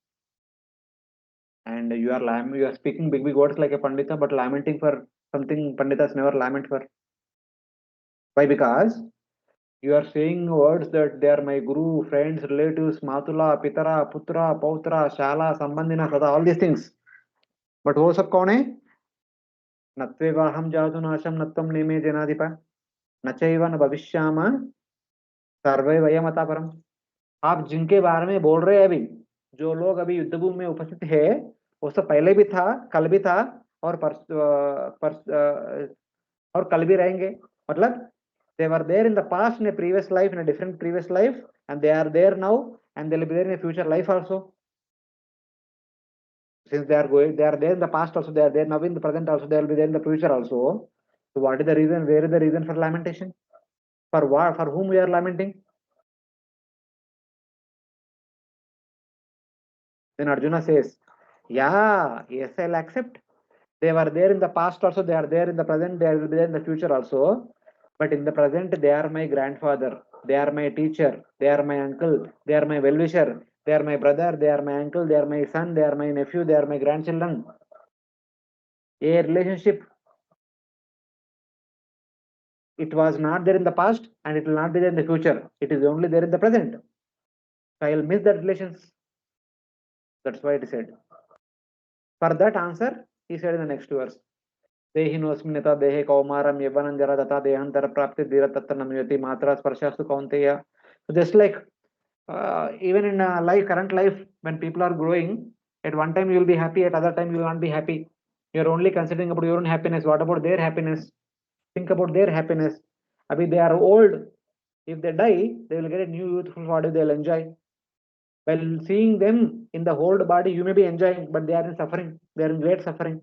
And you are speaking big words like a pandita, but lamenting for something panditas never lament for. Why? Because you are saying words that they are my guru, friends, relatives, matula, pitara, putra, pautra, shala, sambandhina, sada, all these things. But वो सब कौन है? नत्वेवाहम जातु नाशम नत्वम नेमे जनाधिपा नचैव न भविष्याम सर्वे वयमता परम. आप जिनके बारे में बोल रहे हैं अभी, जो लोग अभी युद्धभूमि में उपस्थित है, वो सब पहले भी था, कल भी था और और कल भी रहेंगे. मतलब they were there in the past in a previous life, in a different previous life, and they are there now and they will be there in a future life also. Since they are there in the past also, they are there now in the present also, they will be there in the future also. So what is the reason? Where is the reason for lamentation? For what? For whom we are lamenting? Then Arjuna says, yeah, yes, I'll accept. They were there in the past also, they are there in the present, they will be there in the future also. But in the present, they are my grandfather, they are my teacher, they are my uncle, they are my well-wisher, they are my brother, they are my uncle, they are my son, they are my nephew, they are my grandchildren. A relationship, it was not there in the past and it will not be there in the future. It is only there in the present. So I will miss that relations. That's why it said. For that answer, he said in the next verse. देहिनोऽस्मिन्नता देहे कौमारं यवनं जरा तथा देहांतर प्राप्ति धीर तत्र नम्यति मात्रा स्पर्शास्तु कौन्तेय. So just like even in life, current life, when people are growing, at one time you will be happy, at other time you will not be happy. You are only considering about your own happiness. What about their happiness? Think about their happiness. Abhi they are old. If they die, they will get a new youthful body. They will enjoy. While seeing them in the old body, you may be enjoying, but they are in suffering. They are in great suffering.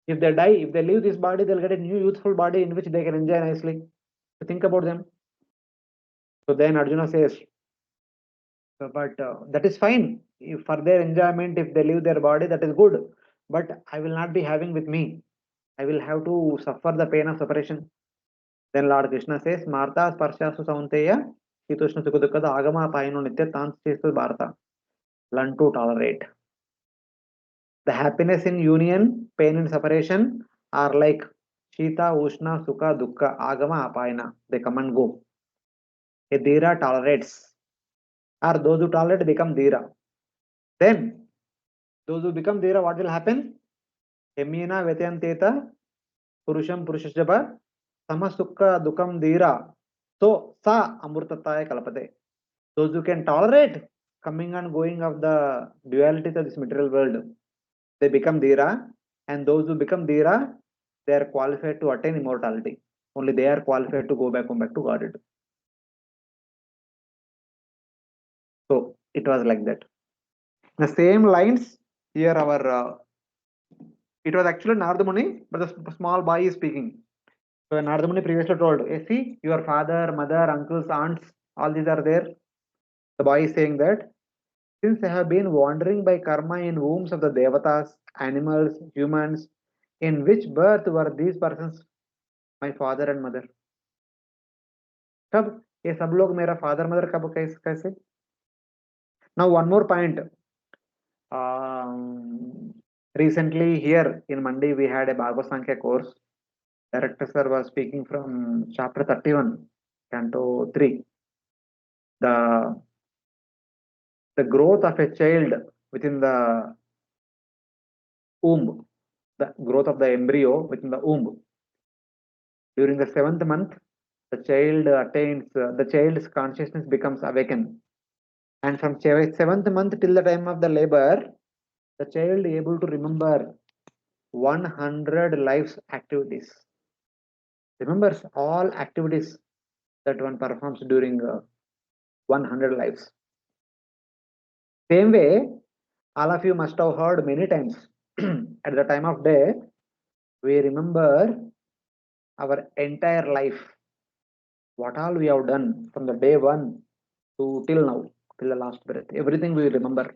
If they die, if they leave this body, they'll get a new youthful body in which they can enjoy nicely. So think about them. So then Arjuna says, but that is fine. If for their enjoyment, if they leave their body, that is good. But I will not be having with me. I will have to suffer the pain of separation. Then Lord Krishna says, Marta Sparshasu Saunteya, Shitushna Sukudukada Agama Paino Nitya Tans Chestu Bharata. Learn to tolerate. The happiness in union, pain in separation are like Shita, Ushna, Sukha, Dukkha, Agama, Apayana. They come and go. A Dhira tolerates. Or those who tolerate become Dhira. Then, those who become Dhira, what will happen? Hemina Vetyanteta, Purusham Purushajaba, Samasukha Dukkam Dhira. So, Sa Amurtataya Kalapate. Those who can tolerate coming and going of the dualities of this material world, they become Dhira, and those who become Dhira, they are qualified to attain immortality. Only they are qualified to go back home, back to Godhead. So it was like that. The same lines here. It was actually Narada Muni, but the small boy is speaking. So Narada Muni previously told, see, your father, mother, uncles, aunts, all these are there. The boy is saying that since I have been wandering by karma in wombs of the devatas, animals, humans, in which birth were these persons my father and mother? कब ये सब लोग मेरा father mother कब कैसे? Now one more point. Recently here in Mandi we had a Bhagavad Sankhya course. Director sir was speaking from chapter 31, canto 3. The growth of a child within the womb, the growth of the embryo within the womb. During the 7th month, the child's consciousness becomes awakened. And from 7th month till the time of the labor, the child is able to remember 100 lives activities. Remembers all activities that one performs during 100 lives. Same way, all of you must have heard many times at the time of death, we remember our entire life, what all we have done from the day one to till now, till the last breath. Everything we remember.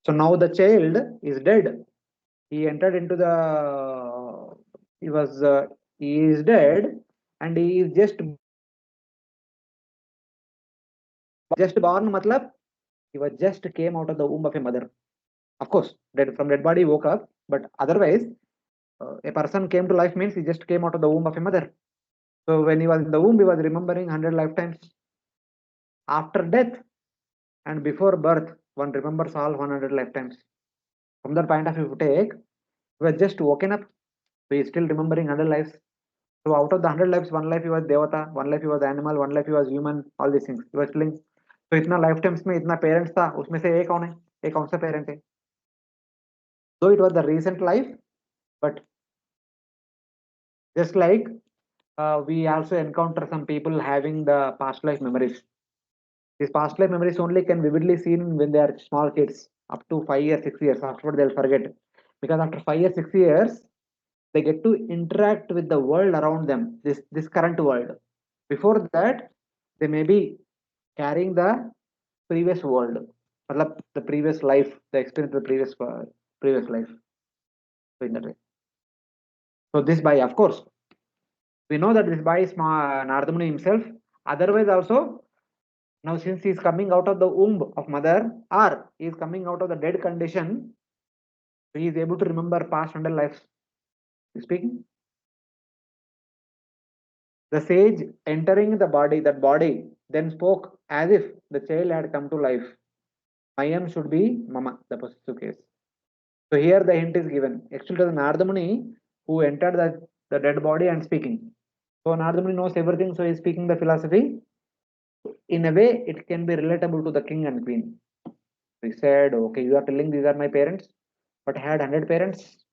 So now the child is dead. He entered into the. He was. He is dead, and he is just born. Matlab, he was just came out of the womb of a mother. Of course, dead from dead body woke up, but otherwise, a person came to life means he just came out of the womb of a mother. So when he was in the womb, he was remembering 100 lifetimes. After death and before birth, one remembers all 100 lifetimes. From that point of view, take, he was just woken up, so he is still remembering 100 lives. So out of the 100 lives, one life he was devata, one life he was animal, one life he was human, all these things. He was telling. So इतना lifetimes में इतना parents था, उसमें से एक कौन है? एक कौन सा parent है? Though it was the recent life, but just like we also encounter some people having the past life memories. These past life memories only can vividly seen when they are small kids, up to 5 years, 6 years. Afterward, they'll forget, because after 5 years, 6 years, they get to interact with the world around them. This current world. Before that, they may be carrying the previous world, the previous life, the experience of the previous life. So in that way. So this by, of course, we know that this by is Narada Muni himself. Otherwise, also now since he is coming out of the womb of mother, or he is coming out of the dead condition, he is able to remember past 100 lives. Speaking. The sage entering the body, that body, then spoke as if the child had come to life. Mayam should be Mama, the possessive case. So here the hint is given. Actually, to the Narada Muni who entered the dead body and speaking. So Narada Muni knows everything, so he is speaking the philosophy. In a way, it can be relatable to the king and queen. He said, okay, you are telling these are my parents, but I had 100 parents,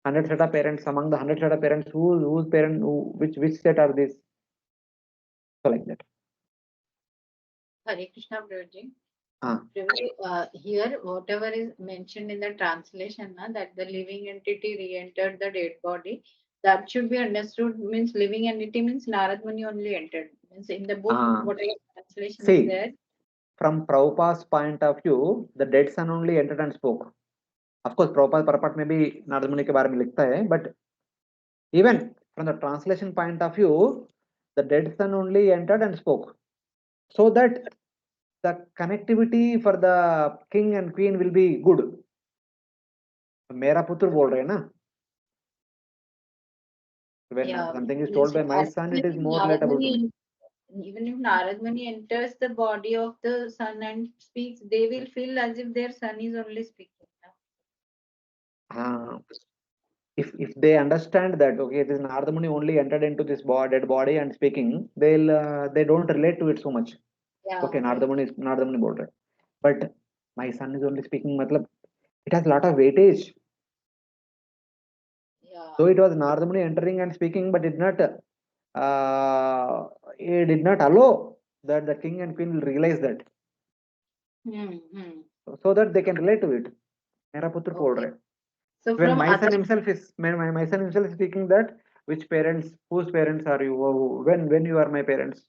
100 set of parents. Among the 100 set of parents, whose parent, which set are these? So like that. Hare Krishna, Prabhuji. Here, whatever is mentioned in the translation, that the living entity re-entered the dead body, that should be understood means living entity means Narad Muni only entered. Means in the book, whatever translation is there. From Prabhupada's point of view, the dead son only entered and spoke. Of course, Prabhupada purport में भी नारद मुनि के बारे में लिखता है, but even from the translation point of view, the dead son only entered and spoke, so that the connectivity for the king and queen will be good. मेरा पुत्र बोल रहे हैं ना. When something is told by my son, it is more relatable. Even if Narad Muni enters the body of the son and speaks, they will feel as if their son is only speaking. If they understand that okay, this Narada Muni only entered into this dead body and speaking, they don't relate to it so much. Yeah, okay, Narada Muni बोल रहे, but my son is only speaking, matlab it has a lot of weightage. Yeah. So it was Narada Muni entering and speaking, but it did not allow that the king and queen will realize that. So that they can relate to it. मेरा पुत्र बोल रहे. So when my son himself is speaking that which parents, whose parents are you, when you are my parents,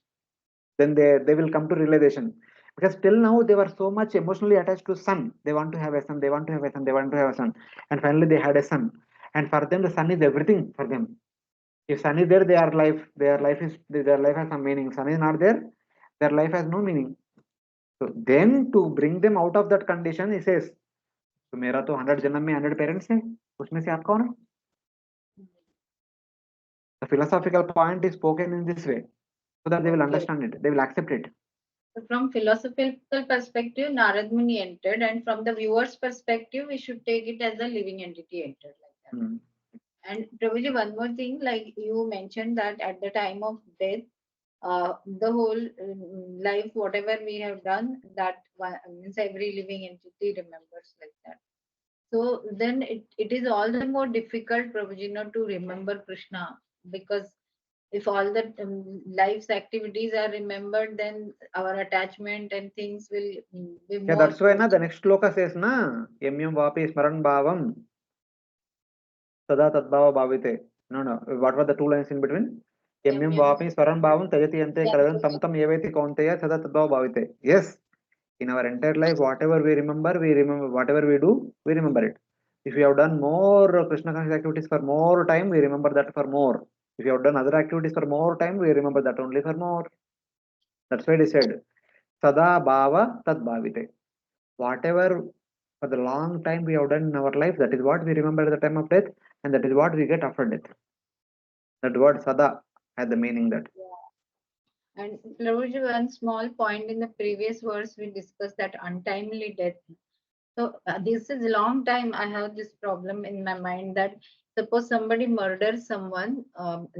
then they will come to realization, because till now they were so much emotionally attached to son. They want to have a son, they want to have a son, they want to have a son, and finally they had a son, and for them the son is everything for them. If son is there, their life has some meaning. Son is not there, their life has no meaning. So then to bring them out of that condition, he says, तो मेरा तो 100 जन्म में 100 parents हैं, उसमें से आप कौन है? The philosophical point is spoken in this way, so that they will understand it, they will accept it. So from philosophical perspective, Narad Muni entered, and from the viewer's perspective, we should take it as a living entity entered like that. And probably one more thing, like you mentioned that at the time of death, the whole life, whatever we have done, that means every living entity remembers like that. So then it is all the more difficult, Prabhuji, to remember Krishna, because if all the life's activities are remembered, then our attachment and things will be Yeah, more. that's why na the next shloka says na yam vapi smaran bhavam sada tadbhava bhavite. No. What were the two lines in between? Yam vapi smaran bhavam tajati ante kaladan tam tam yevaiti kaunteya sada tadbhava bhavite. Yes, in our entire life, whatever we remember. Whatever we do, we remember it. If we have done more Krishna conscious activities for more time, we remember that for more. If you have done other activities for more time, we remember that only for more. That's why they said, Sada Bhava Tad Bhavite. Whatever for the long time we have done in our life, that is what we remember at the time of death, and that is what we get after death. That word Sada has the meaning that. And Prabhuji, one small point in the previous verse, we discussed that untimely death. So this is a long time I have this problem in my mind that suppose somebody murders someone,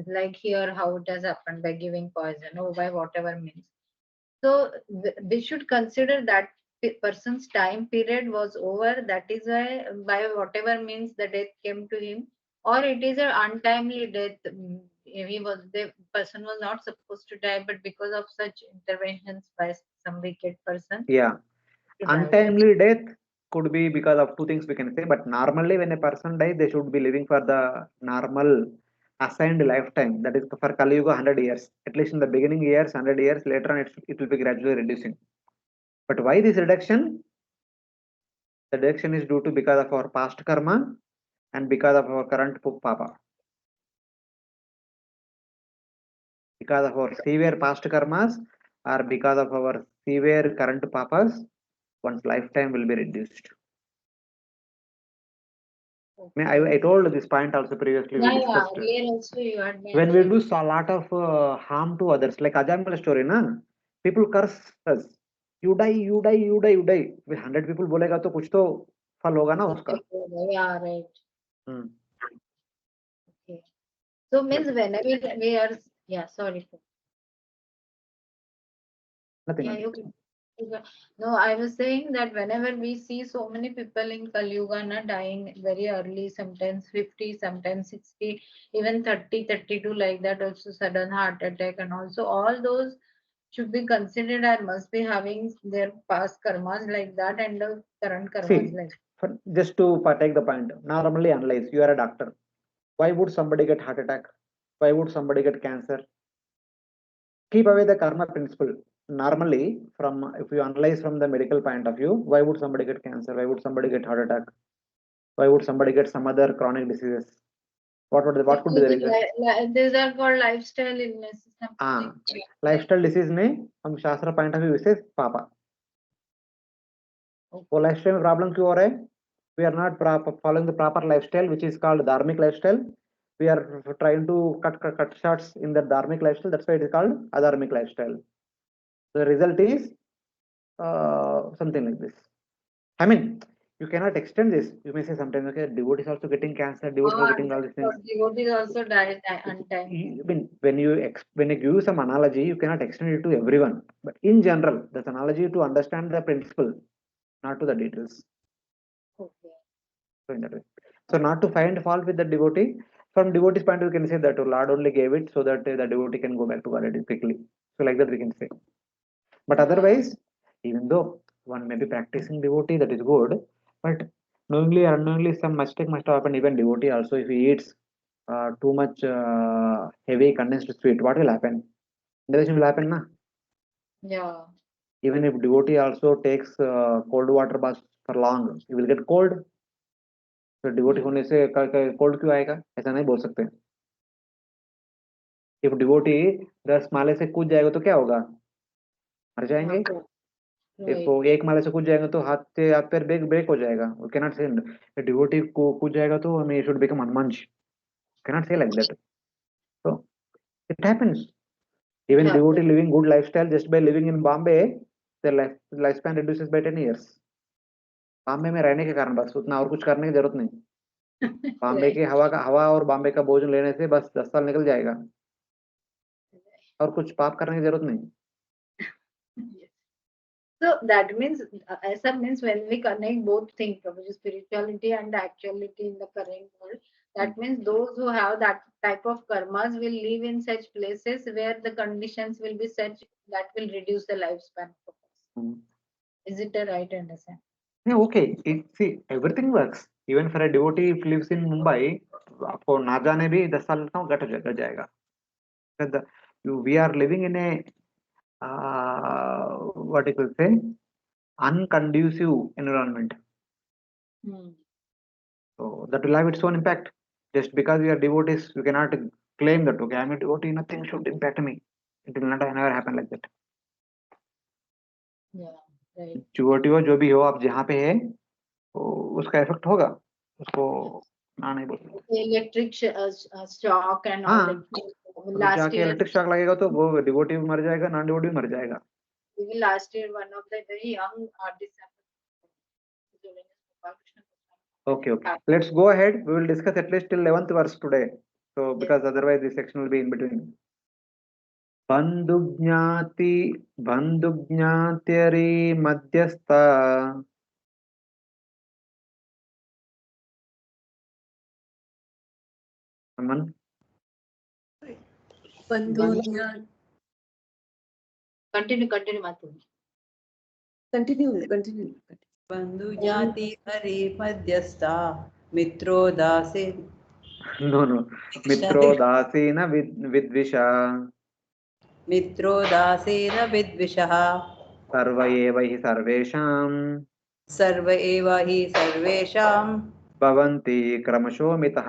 like here how it has happened by giving poison or by whatever means. So they should consider that person's time period was over. That is why by whatever means the death came to him, or it is an untimely death. The person was not supposed to die, but because of such interventions by some wicked person. Yeah. Untimely death could be because of two things we can say, but normally when a person dies, they should be living for the normal assigned lifetime. That is for Kali Yuga 100 years. At least in the beginning years, 100 years, later on it will be gradually reducing. But why this reduction? The reduction is due to because of our past karma and because of our current papa. Because of our severe past karmas or because of our severe current papas, one's lifetime will be reduced. I told this point also previously. We discussed. Also you had When we do a lot of harm to others, like Ajamala story, na people curse us. You die, you die, you die, you die. With 100 people बोलेगा तो कुछ तो फल होगा ना उसका. Yeah, right. Okay. So means whenever we are, yeah, sorry. Nothing. Yeah, no, I was saying that whenever we see so many people in Kali Yuga dying very early, sometimes 50, sometimes 60, even 30, 32, like that, also sudden heart attack, and also all those should be considered and must be having their past karmas like that and the current karmas like that. Just to take the point, normally analyze, you are a doctor. Why would somebody get heart attack? Why would somebody get cancer? Keep away the karma principle. Normally, if you analyze from the medical point of view, why would somebody get cancer? Why would somebody get heart attack? Why would somebody get some other chronic diseases? What could be the reason? These are called lifestyle illnesses. Lifestyle disease में हम शास्त्र point of view से पापा. वो lifestyle में problem क्यों हो रहा है? We are not following the proper lifestyle, which is called dharmic lifestyle. We are trying to cut shots in the dharmic lifestyle. That's why it is called adharmic lifestyle. The result is something like this. I mean, you cannot extend this. You may say sometimes, okay, devotees also getting cancer, devotees are getting all these things. Devotees also die untimely. I mean, when you give some analogy, you cannot extend it to everyone. But in general, that's analogy to understand the principle, not to the details. Okay. So in that way. So not to find fault with the devotee. From devotee's point of view, we can say that Lord only gave it so that the devotee can go back to God quickly. So like that we can say. But otherwise, even though one may be practicing devotee, that is good. But knowingly or unknowingly, some mistake must have happened. Even devotee also, if he eats too much heavy condensed sweet, what will happen? Indigestion will happen, na? Yeah. Even if devotee also takes cold water bath for long, he will get cold. तो devotee होने से cold क्यों आएगा? ऐसा नहीं बोल सकते. If devotee 10 माले से कूद जाएगा तो क्या होगा? मर जाएंगे. इफ वो 1 माले से कूद जाएगा तो हाथ पैर ब्रेक हो जाएगा. We can not say devotee को कूद जाएगा तो हमें should become Hanuman. Can not say like that. So it happens. Even devotee living good lifestyle just by living in Bombay, their lifespan reduces by 10 years. Bombay में रहने के कारण बस उतना और कुछ करने की जरूरत नहीं. बॉम्बे की हवा और बॉम्बे का भोजन लेने से बस 10 साल निकल जाएगा और कुछ पाप करने की जरूरत नहीं. So that means, Asa means when we connect both things, which is spirituality and the actuality in the current world, that means those who have that type of karmas will live in such places where the conditions will be such that will reduce the lifespan of us. Is it a right understanding? Yeah, okay. See, everything works. Even for a devotee if lives in Mumbai, आपको ना जाने भी 10 साल का cut जाएगा. We are living in a what you could say, unconducive environment. So that will have its own impact. Just because we are devotees, we cannot claim that okay, I'm a devotee, nothing should impact me. It will not never happen like that. Yeah, right. devotee हो जो भी हो आप जहाँ पे है तो उसका इफेक्ट होगा उसको ना नहीं बोल सकते. Electric shock and all. हाँ, Last जाके year, इलेक्ट्रिक शॉक लगेगा तो वो डिवोटी भी मर जाएगा, नॉन डिवोटी भी मर जाएगा. even last year, one of the very young artists. Okay, let's go ahead. We will discuss at least till 11th verse today. So because otherwise this section will be in between. बंधुज्ञात्यरि मध्यस्थ Continue, Matu. Continue. बंधु ज्ञाति हरि मध्यस्था मित्रो दासे no मित्रो दासेन विद्विषा मित्रो दासेन विद्विषः सर्व एव हि सर्वेषां भवन्ति क्रमशो मितः.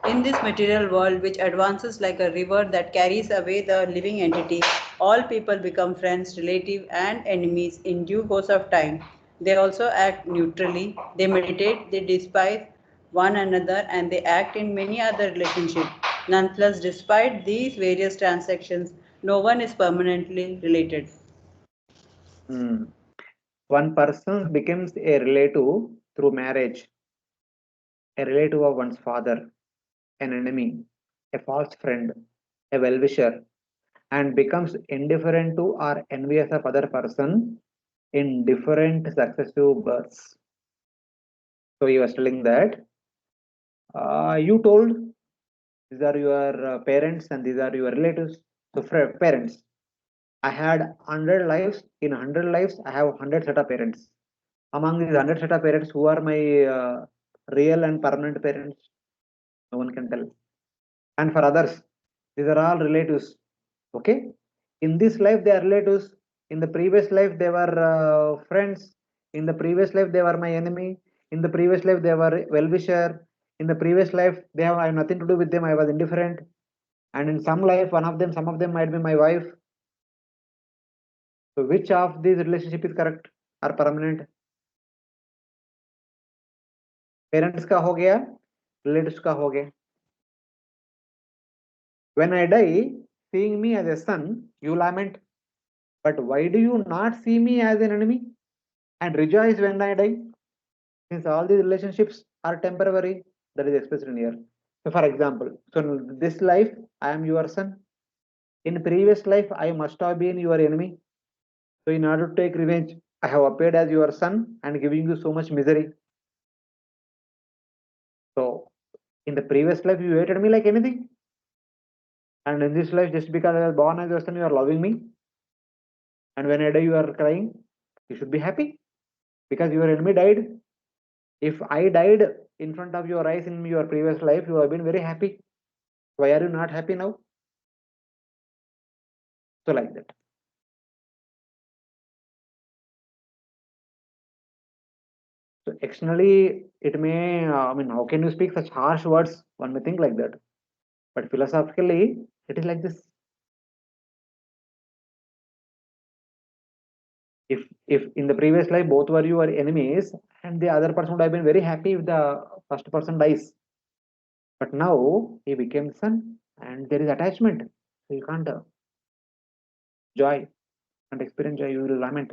In this material world, which advances like a river that carries away the living entity, all people become friends, relatives, and enemies in due course of time. They also act neutrally. They meditate, they despise one another, and they act in many other relationships. Nonetheless, despite these various transactions, no one is permanently related. One person becomes a relative through marriage, a relative of one's father, an enemy, a false friend, a well-wisher, and becomes indifferent to or envious of other person in different successive births. So he was telling that you told these are your parents and these are your relatives. So parents, I had 100 lives. In 100 lives, I have 100 set of parents. Among these 100 set of parents, who are my real and permanent parents? No one can tell. And for others, these are all relatives. Okay, in this life they are relatives. In the previous life they were friends. In the previous life they were my enemy. In the previous life they were well-wisher. In the previous life I have nothing to do with them, I was indifferent. And in some life, some of them might be my wife. So which of these relationship is correct or permanent? Parents का हो गया, relatives का हो गया. When I die, seeing me as a son, you lament. But why do you not see me as an enemy and rejoice when I die? Since all these relationships are temporary, that is expressed in here. So for example, so in this life, I am your son. In previous life, I must have been your enemy. So in order to take revenge, I have appeared as your son and giving you so much misery. So in the previous life, you hated me like anything. And in this life, just because I was born as your son, you are loving me. And when I die, you are crying. You should be happy because your enemy died. If I died in front of your eyes in your previous life, you have been very happy. Why are you not happy now? So like that. So externally, it may, how can you speak such harsh words? One may think like that. But philosophically, it is like this. If in the previous life both were your enemies and the other person would have been very happy if the first person dies. But now he became son and there is attachment. So you can't joy and experience joy, you will lament.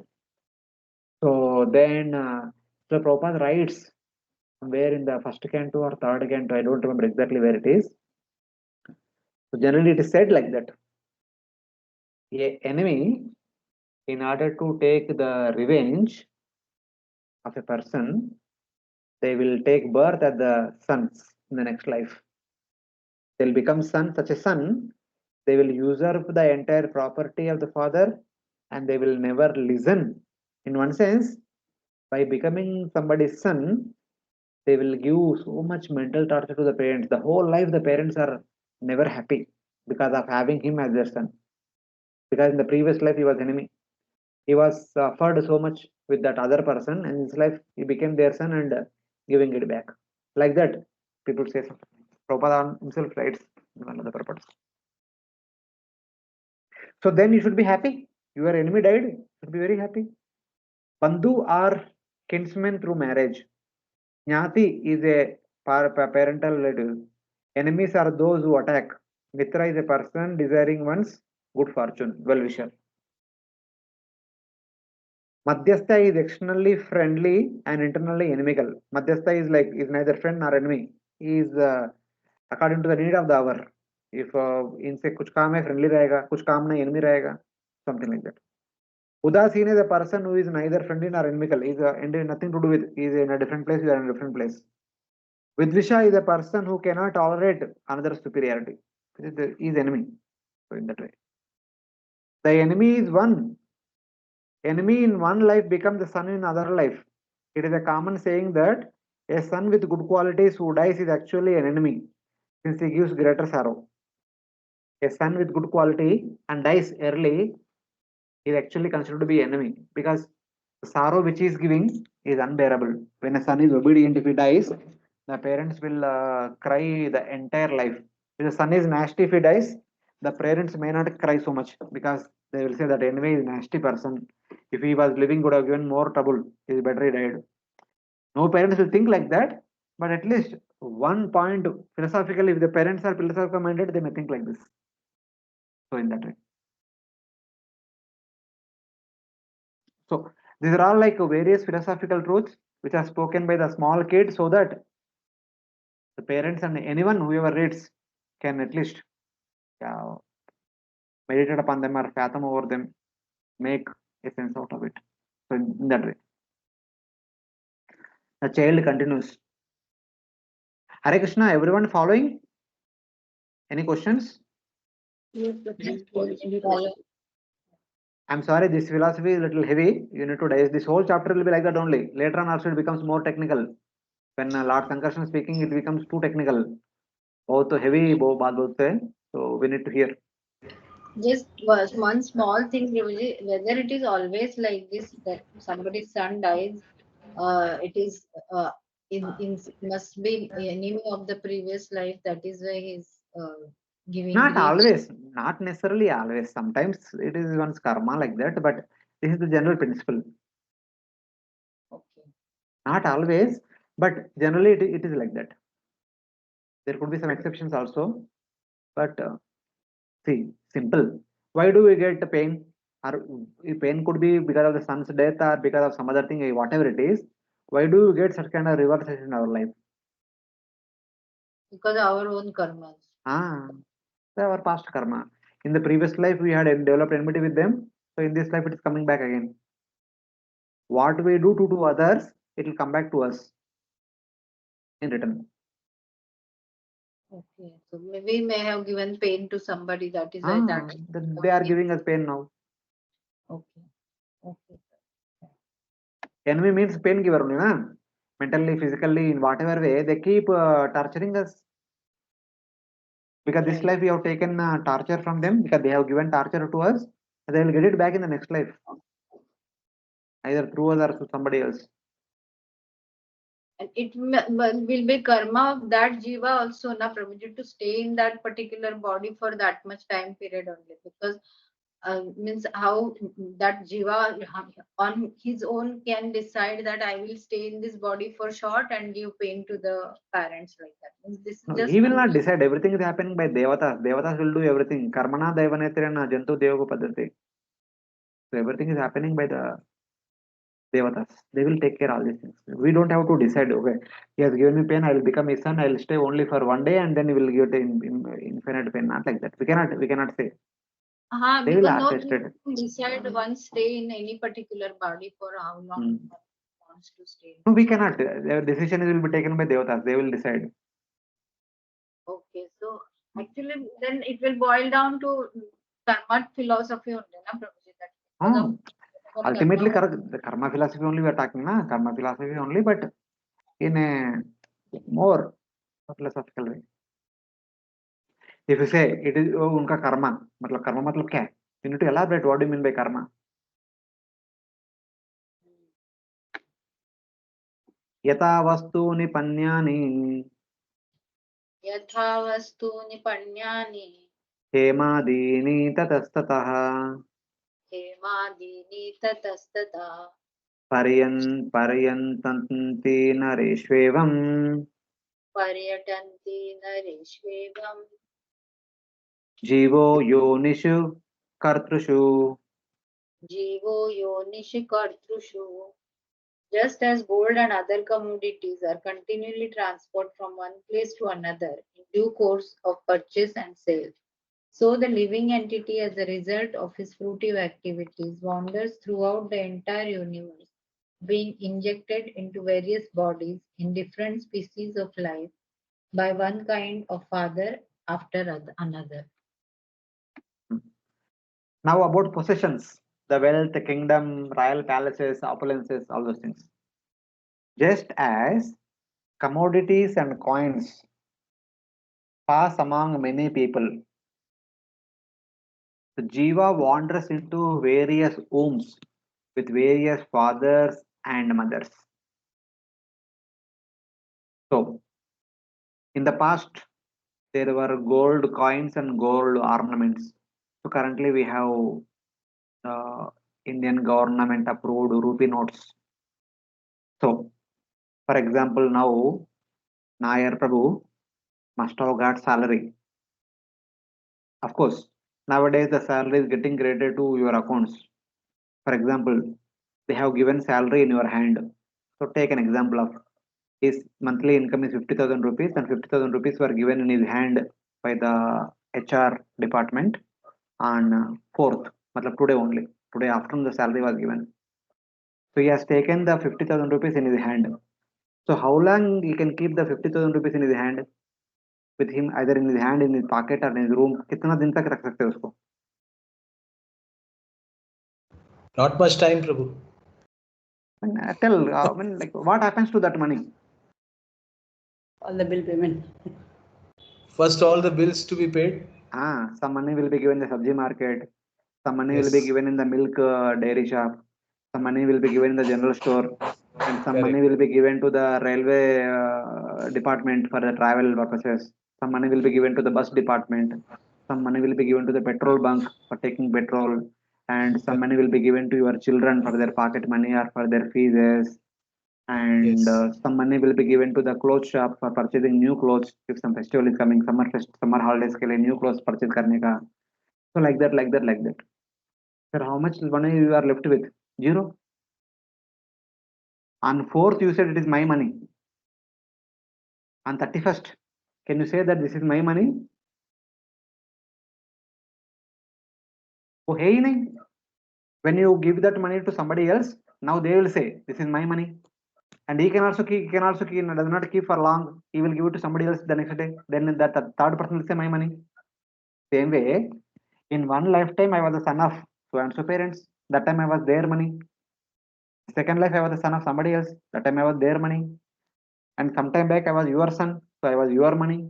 So then the Prabhupada writes somewhere in the first canto or third canto, I don't remember exactly where it is. So generally it is said like that. a enemy, in order to take the revenge of a person, they will take birth as the sons in the next life. They'll become son, such a son, they will usurp the entire property of the father and they will never listen. In one sense, by becoming somebody's son, they will give so much mental torture to the parents. The whole life, the parents are never happy because of having him as their son. Because in the previous life, he was enemy. He was suffered so much with that other person, and in his life, he became their son and giving it back. Like that, people say something. Prabhupada himself writes in one of the purports. So then you should be happy. Your enemy died, you should be very happy. Bandhu are kinsmen through marriage. Jnati is a parental relative. Enemies are those who attack. Mitra is a person desiring one's good fortune, well-wisher. Madhyastha is externally friendly and internally inimical. Madhyastha is neither friend nor enemy. He is according to the need of the hour. If इनसे कुछ काम है friendly रहेगा, कुछ काम नहीं enemy रहेगा, something like that. Udasin is a person who is neither friendly nor inimical. He is nothing to do with. He is in a different place. You are in a different place. Vidvisha is a person who cannot tolerate another superiority. He is enemy. So in that way, the enemy is one. Enemy in one life becomes the son in another life. It is a common saying that a son with good qualities who dies is actually an enemy, since he gives greater sorrow. A son with good quality and dies early is actually considered to be enemy, because the sorrow which he is giving is unbearable. When a son is obedient, if he dies, the parents will cry the entire life. If the son is nasty, if he dies, the parents may not cry so much, because they will say that anyway is a nasty person. If he was living, would have given more trouble. It is better he died. No parents will think like that, but at least one point philosophically, if the parents are philosophical minded, they may think like this. So in that way. So these are all like various philosophical truths which are spoken by the small kid, so that the parents and anyone whoever reads can at least meditate upon them or fathom over them, make a sense out of it. So in that way, the child continues. Hare Krishna, everyone following? Any questions? Yes, I'm sorry, this philosophy is a little heavy. You need to digest. This whole chapter will be like that only. Later on also it becomes more technical. When Lord Sankarshan is speaking, it becomes too technical. Both heavy, both say. So we need to hear. Just was one small thing, Prabhuji, whether it is always like this that somebody's son dies, it is must be enemy of the previous life. That is why he's giving Not grief. always, not necessarily always. Sometimes it is one's karma like that, but this is the general principle. Okay. Not always, but generally it is like that. There could be some exceptions also, but see, simple. Why do we get the pain? Or pain could be because of the son's death or because of some other thing, whatever it is. Why do we get such kind of reverses in our life? Because our own karmas. Our past karma. In the previous life, we had developed enmity with them. So in this life, it is coming back again. What we do to others, it will come back to us in return. Okay. So we may have given pain to somebody. That is why that they are giving us pain now. Okay. Okay. Enemy means pain giver only, na? Mentally, physically, in whatever way, they keep torturing us. Because this life we have taken torture from them, because they have given torture to us, they will get it back in the next life, either through us or through somebody else. And it will be karma of that jiva also, na Prabhuji, to stay in that particular body for that much time period only, because means how that jiva on his own can decide that I will stay in this body for short and give pain to the parents like that. Means this No, just he will not decide. Everything is happening by devatas. Devatas will do everything. Karmana daivanetrena jantu devago padati. So everything is happening by the devatas. They will take care of all these things. We don't have to decide. Okay, he has given me pain. I will become his son. I will stay only for one day, and then he will get infinite pain. Not like that. We cannot say. They will because assist it. no decide one stay in any particular body for how long one wants to stay. No, we cannot. Their decision will be taken by devatas. They will decide. Okay, so actually then it will boil down to karma philosophy only, na Prabhuji? That because of Ultimately, karma. the karma philosophy only we are talking, na? Karma philosophy only, but in a more philosophical way. If you say it is unka karma, matlab karma matlab kya hai? You need to elaborate what do you mean by karma. यथा वस्तूनि पन्यानि यथा वस्तूनि पण्यानि हेमादीनि ततस्ततः हेमादीनि ततस्ततः पर्यन्तन्ति नरेष्वेवम् पर्यटन्ति नरेष्वेवम् जीवो योनिषु कर्तृषु जीवो योनिषु कर्तृषु. Just as gold and other commodities are continually transported from one place to another in due course of purchase and sale, so the living entity, as a result of his fruitive activities, wanders throughout the entire universe, being injected into various bodies in different species of life by one kind of father after another. Now about possessions, the wealth, the kingdom, royal palaces, opulences, all those things. Just as commodities and coins pass among many people, the jiva wanders into various wombs with various fathers and mothers. So, in the past, there were gold coins and gold ornaments. So currently we have Indian government approved rupee notes. So, for example, now Nair Prabhu must have got salary. Of course, nowadays the salary is getting credited to your accounts. For example, they have given salary in your hand. So take an example of his monthly income is 50,000 rupees and 50,000 rupees were given in his hand by the HR department on 4th, matlab today only. Today afternoon the salary was given. So he has taken the 50,000 rupees in his hand. So how long he can keep the 50,000 rupees in his hand with him, either in his hand, in his pocket or in his room? कितना दिन तक रख सकते हैं उसको? Not much time, Prabhu. Tell, like, what happens to that money? All the bill payment. First, all the bills to be paid. Some money will be given in the sabji market. Some money will be given in the milk dairy shop. Some money will be given in the general store. And some money will be given to the railway department for the travel purposes. Some money will be given to the bus department. Some money will be given to the petrol bunk for taking petrol. And some money will be given to your children for their pocket money or for their fees. And some money will be given to the clothes shop for purchasing new clothes if some festival is coming, summer holidays ke liye new clothes purchase karne ka. So like that. Sir, how much money you are left with? Zero. On 4th, you said it is my money. On 31st, can you say that this is my money? Oh, hey, nahi. When you give that money to somebody else, now they will say, this is my money. And he can also keep, does not keep for long. He will give it to somebody else the next day. Then that third person will say, my money. Same way, in one lifetime, I was the son of so and so parents. That time I was their money. Second life, I was the son of somebody else. That time I was their money. And sometime back, I was your son. So I was your money.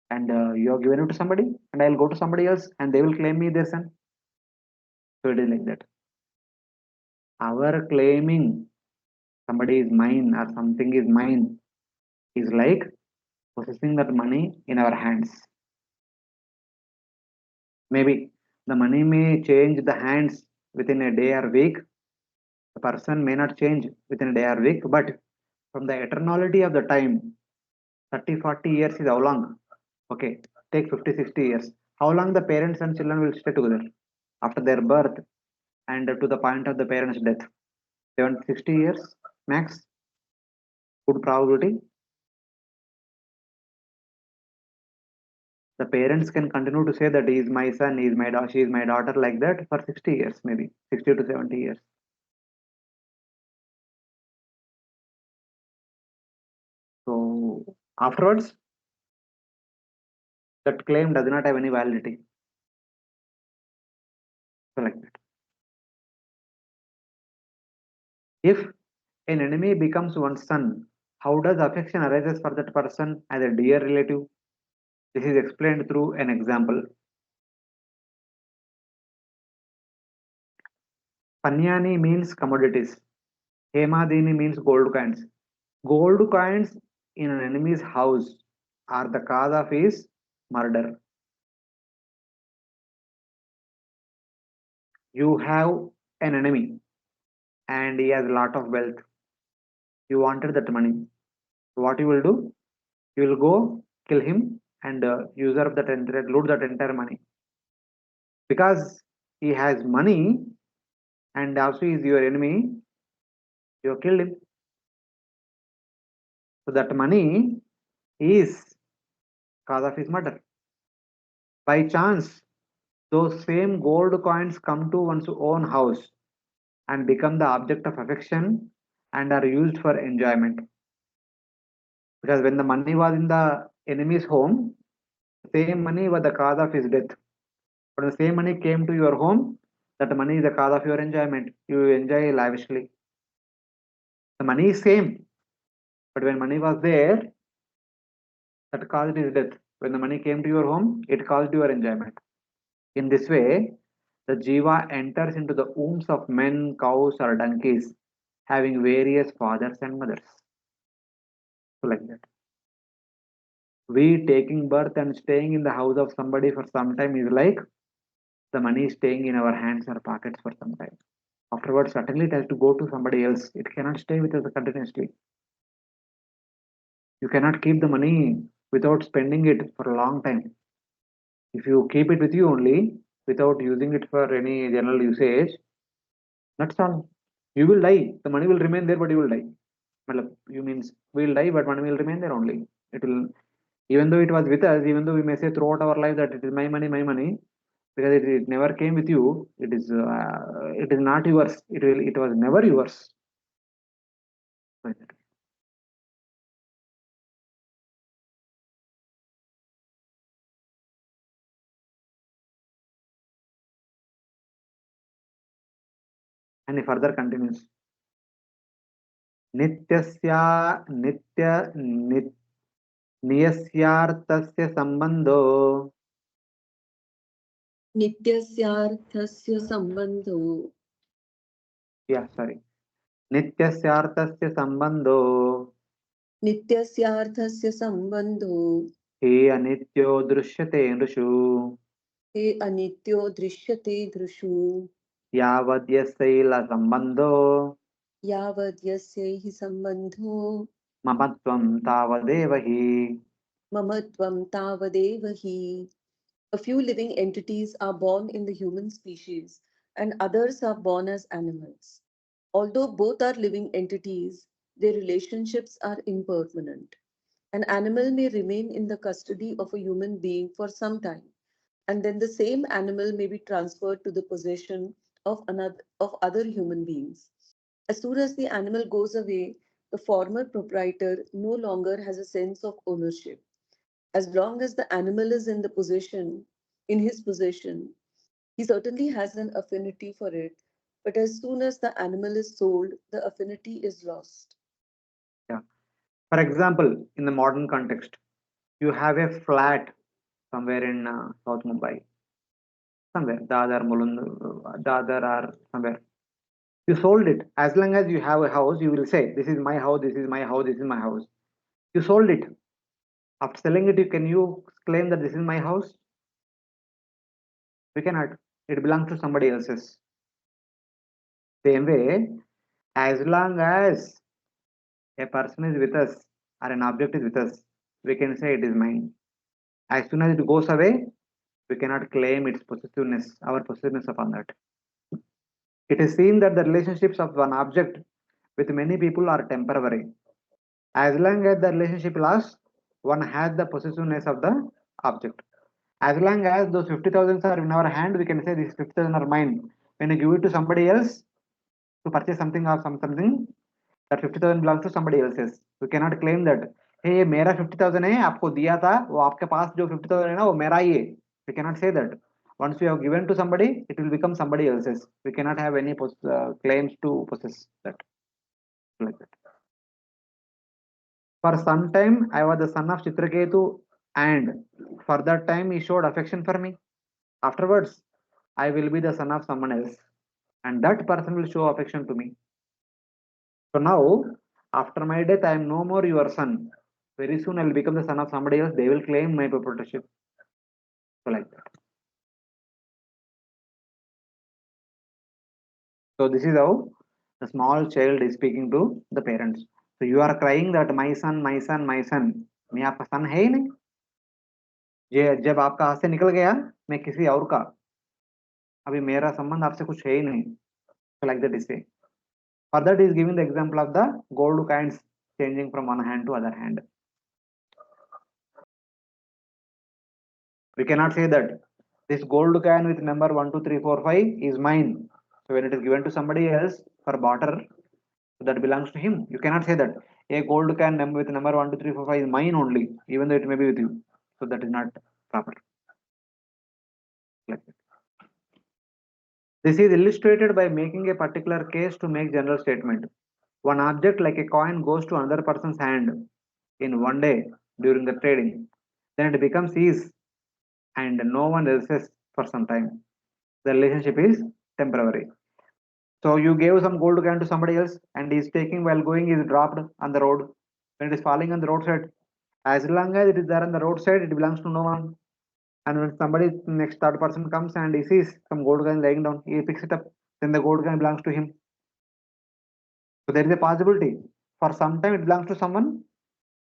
And you have given it to somebody. And I'll go to somebody else. And they will claim me their son. So it is like that. Our claiming somebody is mine or something is mine is like possessing that money in our hands. Maybe the money may change the hands within a day or week. The person may not change within a day or week, but from the eternality of the time, 30, 40 years is how long? Okay, take 50, 60 years. How long the parents and children will stay together after their birth and to the point of the parents' death? 70, 60 years max. Good probability. The parents can continue to say that he is my son, he is my daughter, she is my daughter, like that for 60 years, maybe 60 to 70 years. So afterwards, that claim does not have any validity. So like that. If an enemy becomes one's son, how does affection arises for that person as a dear relative? This is explained through an example. Panyani means commodities. Hemadini means gold coins. Gold coins in an enemy's house are the cause of his murder. You have an enemy and he has a lot of wealth. You wanted that money. What you will do? You will go kill him and usurp that entire, loot that entire money. Because he has money and also is your enemy, you have killed him. So that money is cause of his murder. By chance, those same gold coins come to one's own house and become the object of affection and are used for enjoyment. Because when the money was in the enemy's home, the same money was the cause of his death. But the same money came to your home, that money is the cause of your enjoyment. You enjoy lavishly. The money is same, but when money was there, that caused his death. When the money came to your home, it caused your enjoyment. In this way, the jiva enters into the wombs of men, cows, or donkeys, having various fathers and mothers. So like that. We taking birth and staying in the house of somebody for some time is like the money staying in our hands or pockets for some time. Afterwards, certainly it has to go to somebody else. It cannot stay with us continuously. You cannot keep the money without spending it for a long time. If you keep it with you only without using it for any general usage, that's all. You will die. The money will remain there, but you will die. You means we will die, but money will remain there only. It will, even though it was with us, even though we may say throughout our life that it is my money, because it never came with you. It is not yours. It was never yours. And he further continues. नित्यस्या नित्य नियस्यार्थस्य संबंधो नित्यस्यार्थस्य सम्बन्धो नित्यस्यार्थस्य संबंधो नित्यस्यार्थस्य सम्बन्धो हे अनित्यो दृश्यते नृषु हे अनित्यो दृश्यते दृशु यावद्यस्यैल संबंधो यावद्यस्यैः सम्बन्धो ममत्वं तावदेव हि ममत्वं तावदेव हि. A few living entities are born in the human species and others are born as animals. Although both are living entities, their relationships are impermanent. An animal may remain in the custody of a human being for some time, and then the same animal may be transferred to the possession of other human beings. As soon as the animal goes away, the former proprietor no longer has a sense of ownership. As long as the animal is in his possession, he certainly has an affinity for it. But as soon as the animal is sold, the affinity is lost. Yeah. For example, in the modern context, you have a flat somewhere in South Mumbai, somewhere, Dadar, Mulund, Dadar or somewhere. You sold it. As long as you have a house, you will say, this is my house, this is my house, this is my house. You sold it. After selling it, can you claim that this is my house? We cannot. It belongs to somebody else's. Same way, as long as a person is with us or an object is with us, we can say it is mine. As soon as it goes away, we cannot claim its possessiveness, our possessiveness upon that. It is seen that the relationships of one object with many people are temporary. As long as the relationship lasts, one has the possessiveness of the object. As long as those 50,000 are in our hand, we can say these 50,000 are mine. When you give it to somebody else to purchase something or something, that 50,000 belongs to somebody else's. We cannot claim that, hey, मेरा 50,000 है, आपको दिया था, वो आपके पास जो 50,000 है ना, वो मेरा ही है. We cannot say that. Once we have given to somebody, it will become somebody else's. We cannot have any claims to possess that. Like that. For some time, I was the son of Chitraketu, and for that time, he showed affection for me. Afterwards, I will be the son of someone else, and that person will show affection to me. So now, after my death, I am no more your son. Very soon, I will become the son of somebody else. They will claim my proprietorship. So, like that. So, this is how the small child is speaking to the parents. So, you are crying that my son, my son, my son. मैं आपका son है ही नहीं. ये जब आपका हाथ से निकल गया, मैं किसी और का. अभी मेरा संबंध आपसे कुछ है ही नहीं. So, like that is saying. For that, he is giving the example of the gold coins changing from one hand to other hand. We cannot say that this gold coin with number 1, 2, 3, 4, 5 is mine. So when it is given to somebody else for barter, that belongs to him. You cannot say that a gold coin number with number 1, 2, 3, 4, 5 is mine only, even though it may be with you. So that is not proper. Like that. This is illustrated by making a particular case to make general statement. One object like a coin goes to another person's hand in one day during the trading. Then it becomes his and no one else's for some time. The relationship is temporary. So you gave some gold coin to somebody else and he is taking while going, is dropped on the road. When it is falling on the roadside, as long as it is there on the roadside, it belongs to no one. And when somebody next third person comes and he sees some gold coin laying down, he picks it up, then the gold coin belongs to him. So there is a possibility. For some time it belongs to someone,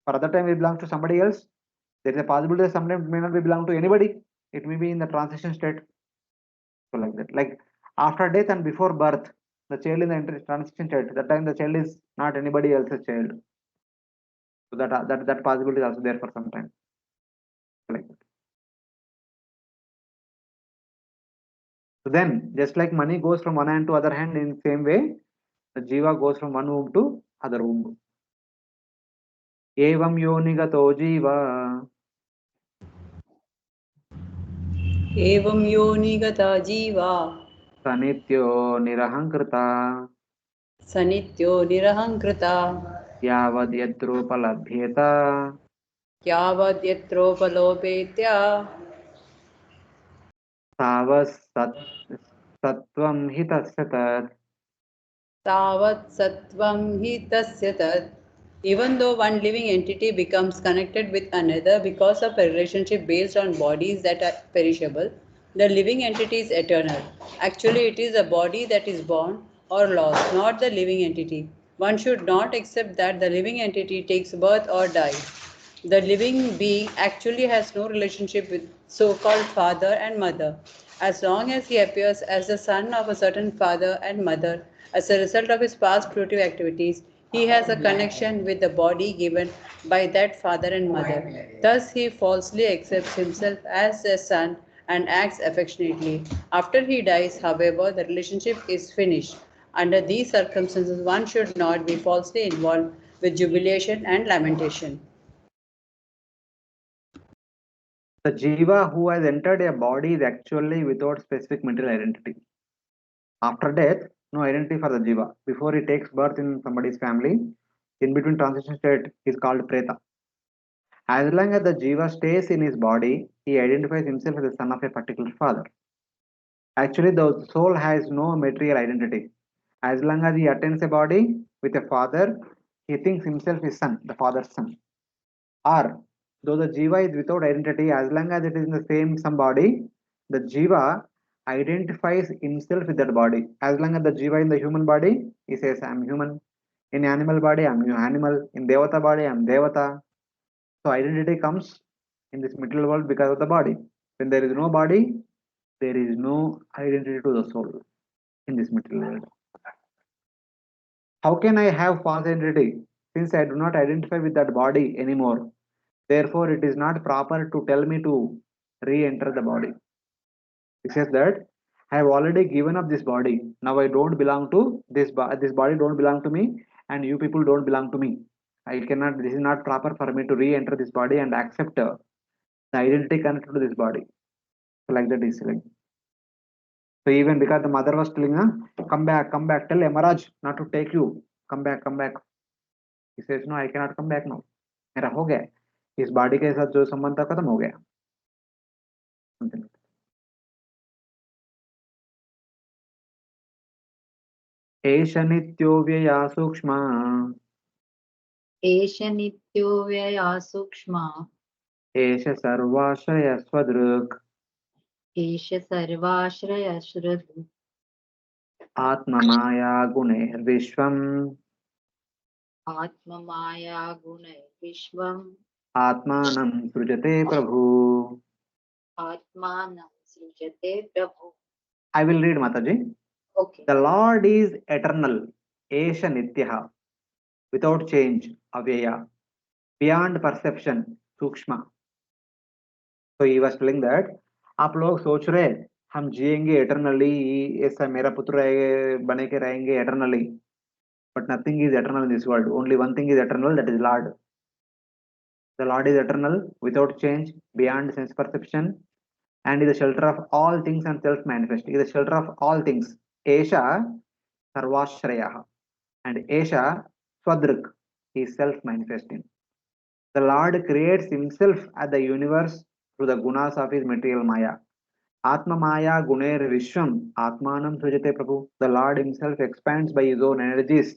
for other time it belongs to somebody else. There is a possibility that sometimes it may not be belong to anybody. It may be in the transition state. So like that. Like after death and before birth, the child in the transition state, that time the child is not anybody else's child. So that possibility is also there for some time. Like that. So then, just like money goes from one hand to other hand, in the same way, the jiva goes from one womb to other womb. Evam yonigato jiva. Evam yonigata jiva. Sanityo nirahankrita. Sanityo nirahankrita. Yavad yadropalabhyeta. Yavad yatropalopetya. Tavas satvam hitasya tat. Tavat sattvam hi tasya tat. Even though one living entity becomes connected with another because of a relationship based on bodies that are perishable, the living entity is eternal. Actually, it is the body that is born or lost, not the living entity. One should not accept that the living entity takes birth or dies. The living being actually has no relationship with so called father and mother. As long as he appears as the son of a certain father and mother as a result of his past fruitive activities, he has a connection with the body given by that father and mother. Thus, he falsely accepts himself as a son and acts affectionately. After he dies, however, the relationship is finished. Under these circumstances, one should not be falsely involved with jubilation and lamentation. The jiva who has entered a body is actually without specific material identity. After death, no identity for the jiva. Before he takes birth in somebody's family, in between transition state, he is called preta. As long as the jiva stays in his body, he identifies himself as the son of a particular father. Actually, the soul has no material identity. As long as he attains a body with a father, he thinks himself his son, the father's son. Or, though the jiva is without identity, as long as it is in the same some body, the jiva identifies himself with that body. As long as the jiva in the human body, he says, I am human. In animal body, I am animal. In devata body, I am devata. So identity comes in this material world because of the body. When there is no body, there is no identity to the soul in this material world. How can I have false identity since I do not identify with that body anymore? Therefore, it is not proper to tell me to re-enter the body. He says that I have already given up this body. Now I don't belong to this body don't belong to me, and you people don't belong to me. I cannot. This is not proper for me to re-enter this body and accept the identity connected to this body. So like that he's telling. So even because the mother was telling, come back, tell Yamaraj not to take you. Come back. He says, no, I cannot come back now. मेरा हो गया इस body के साथ जो संबंध था खत्म हो गया. एष नित्यो व्यया सूक्ष्मा एष नित्यो व्यया सूक्ष्मा एष सर्वाश्रय स्वदृक् एष सर्वाश्रयश्रुत् आत्ममाया गुणैर्विश्वम् आत्ममाया गुणैर्विश्वम् आत्मानं सृजते प्रभु. आत्मानं सृजते प्रभु. I will read, Mataji. Okay. The Lord is eternal, Esha Nityaha, without change, Avyaya, beyond perception, Sukshma. So he was telling that आप लोग सोच रहे हम जिएंगे eternally, ऐसा मेरा पुत्र बने के रहेंगे eternally, but nothing is eternal in this world. Only one thing is eternal, that is Lord. The Lord is eternal, without change, beyond sense perception, and is the shelter of all things and self-manifest. Is the shelter of all things. Esha Sarvashraya. And Esha Swadrik is self-manifesting. The Lord creates himself as the universe through the gunas of his material Maya. Atma Maya Guner Vishwam Atmanam Sujate Prabhu. The Lord himself expands by his own energies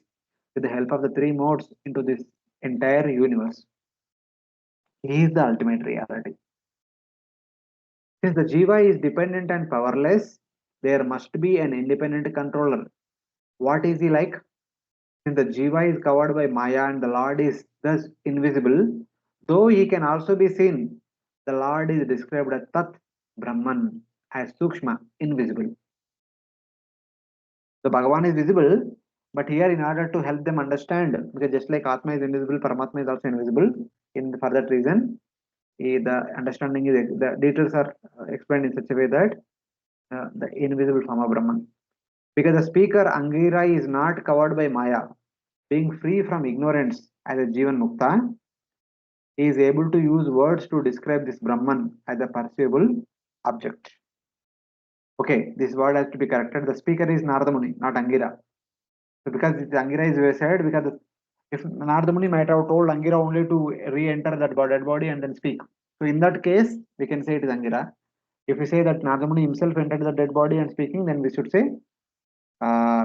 with the help of the three modes into this entire universe. He is the ultimate reality. Since the Jiva is dependent and powerless, there must be an independent controller. What is he like? Since the Jiva is covered by Maya and the Lord is thus invisible, though he can also be seen, the Lord is described as Tat Brahman, as Sukshma, invisible. So Bhagavan is visible, but here in order to help them understand, because just like Atma is invisible, Paramatma is also invisible, for that reason, the understanding is, the details are explained in such a way that the invisible form of Brahman. Because the speaker Angira is not covered by Maya, being free from ignorance as a Jivan Mukta, he is able to use words to describe this Brahman as a perceivable object. Okay, this word has to be corrected. The speaker is Narada Muni, not Angira. So because this Angira is said, because if Narada Muni might have told Angira only to re-enter that dead body and then speak. So in that case, we can say it is Angira. If we say that Narada Muni himself entered the dead body and speaking, then we should say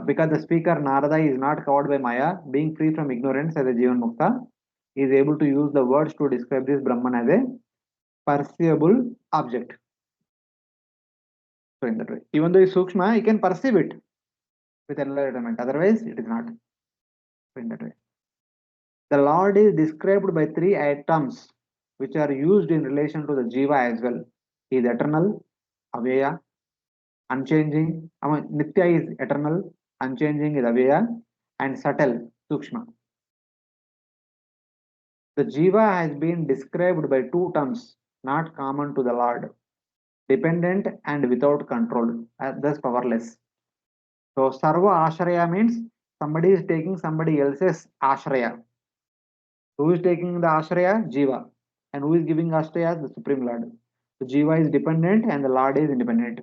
because the speaker Narada is not covered by Maya, being free from ignorance as a Jivan Mukta, he is able to use the words to describe this Brahman as a perceivable object. So in that way, even though it's Sukshma, he can perceive it with enlightenment. Otherwise, it is not. So in that way, the Lord is described by three items which are used in relation to the Jiva as well. He is eternal, Avyaya, unchanging. Nitya is eternal, unchanging is Avyaya, and subtle, Sukshma. The Jiva has been described by two terms not common to the Lord: dependent and without control, thus powerless. So Sarva Ashraya means somebody is taking somebody else's Ashraya. Who is taking the Ashraya? Jiva. And who is giving Ashraya? The Supreme Lord. So Jiva is dependent and the Lord is independent.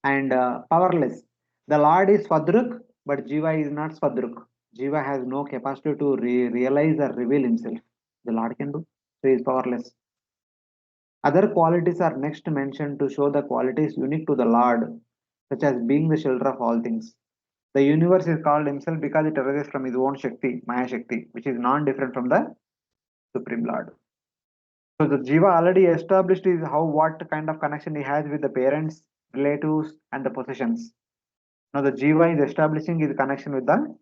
And powerless. The Lord is Swadruk, but Jiva is not Swadruk. Jiva has no capacity to realize or reveal himself. The Lord can do. So he is powerless. Other qualities are next mentioned to show the qualities unique to the Lord, such as being the shelter of all things. The universe is called himself because it arises from his own Shakti, Maya Shakti, which is non-different from the Supreme Lord. So the Jiva already established is what kind of connection he has with the parents, relatives, and the possessions. Now the Jiva is establishing his connection with the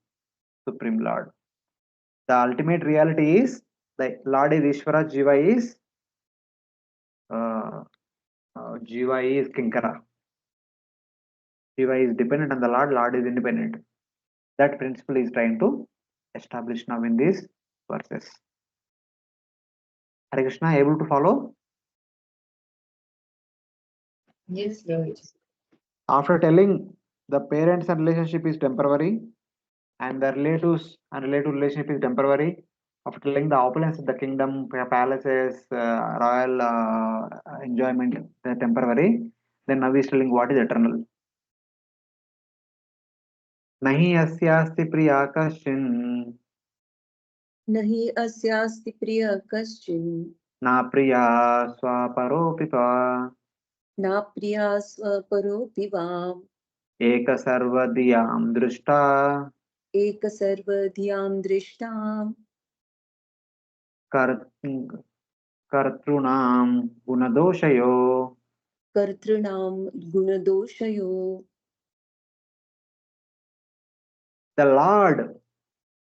Supreme Lord. The ultimate reality is the Lord is Ishvara, Jiva is Kinkara. Jiva is dependent on the Lord, Lord is independent. That principle is trying to establish now in this verses. Hare Krishna, able to follow? Yes, Lord. After telling the parents and relationship is temporary and the relatives and relative relationship is temporary, after telling the opulence of the kingdom, palaces, royal enjoyment, they're temporary, then now he's telling what is eternal. Nahi asyasti priya kashin. Nahi asyasti priya kaschin. Na priya swaparopipa. Na priya swaparopivam. Eka sarvadiyam drishta. Eka sarvadhyam drishtam. Kartrunam gunadoshayo. Kartrunam gunadoshayo. The Lord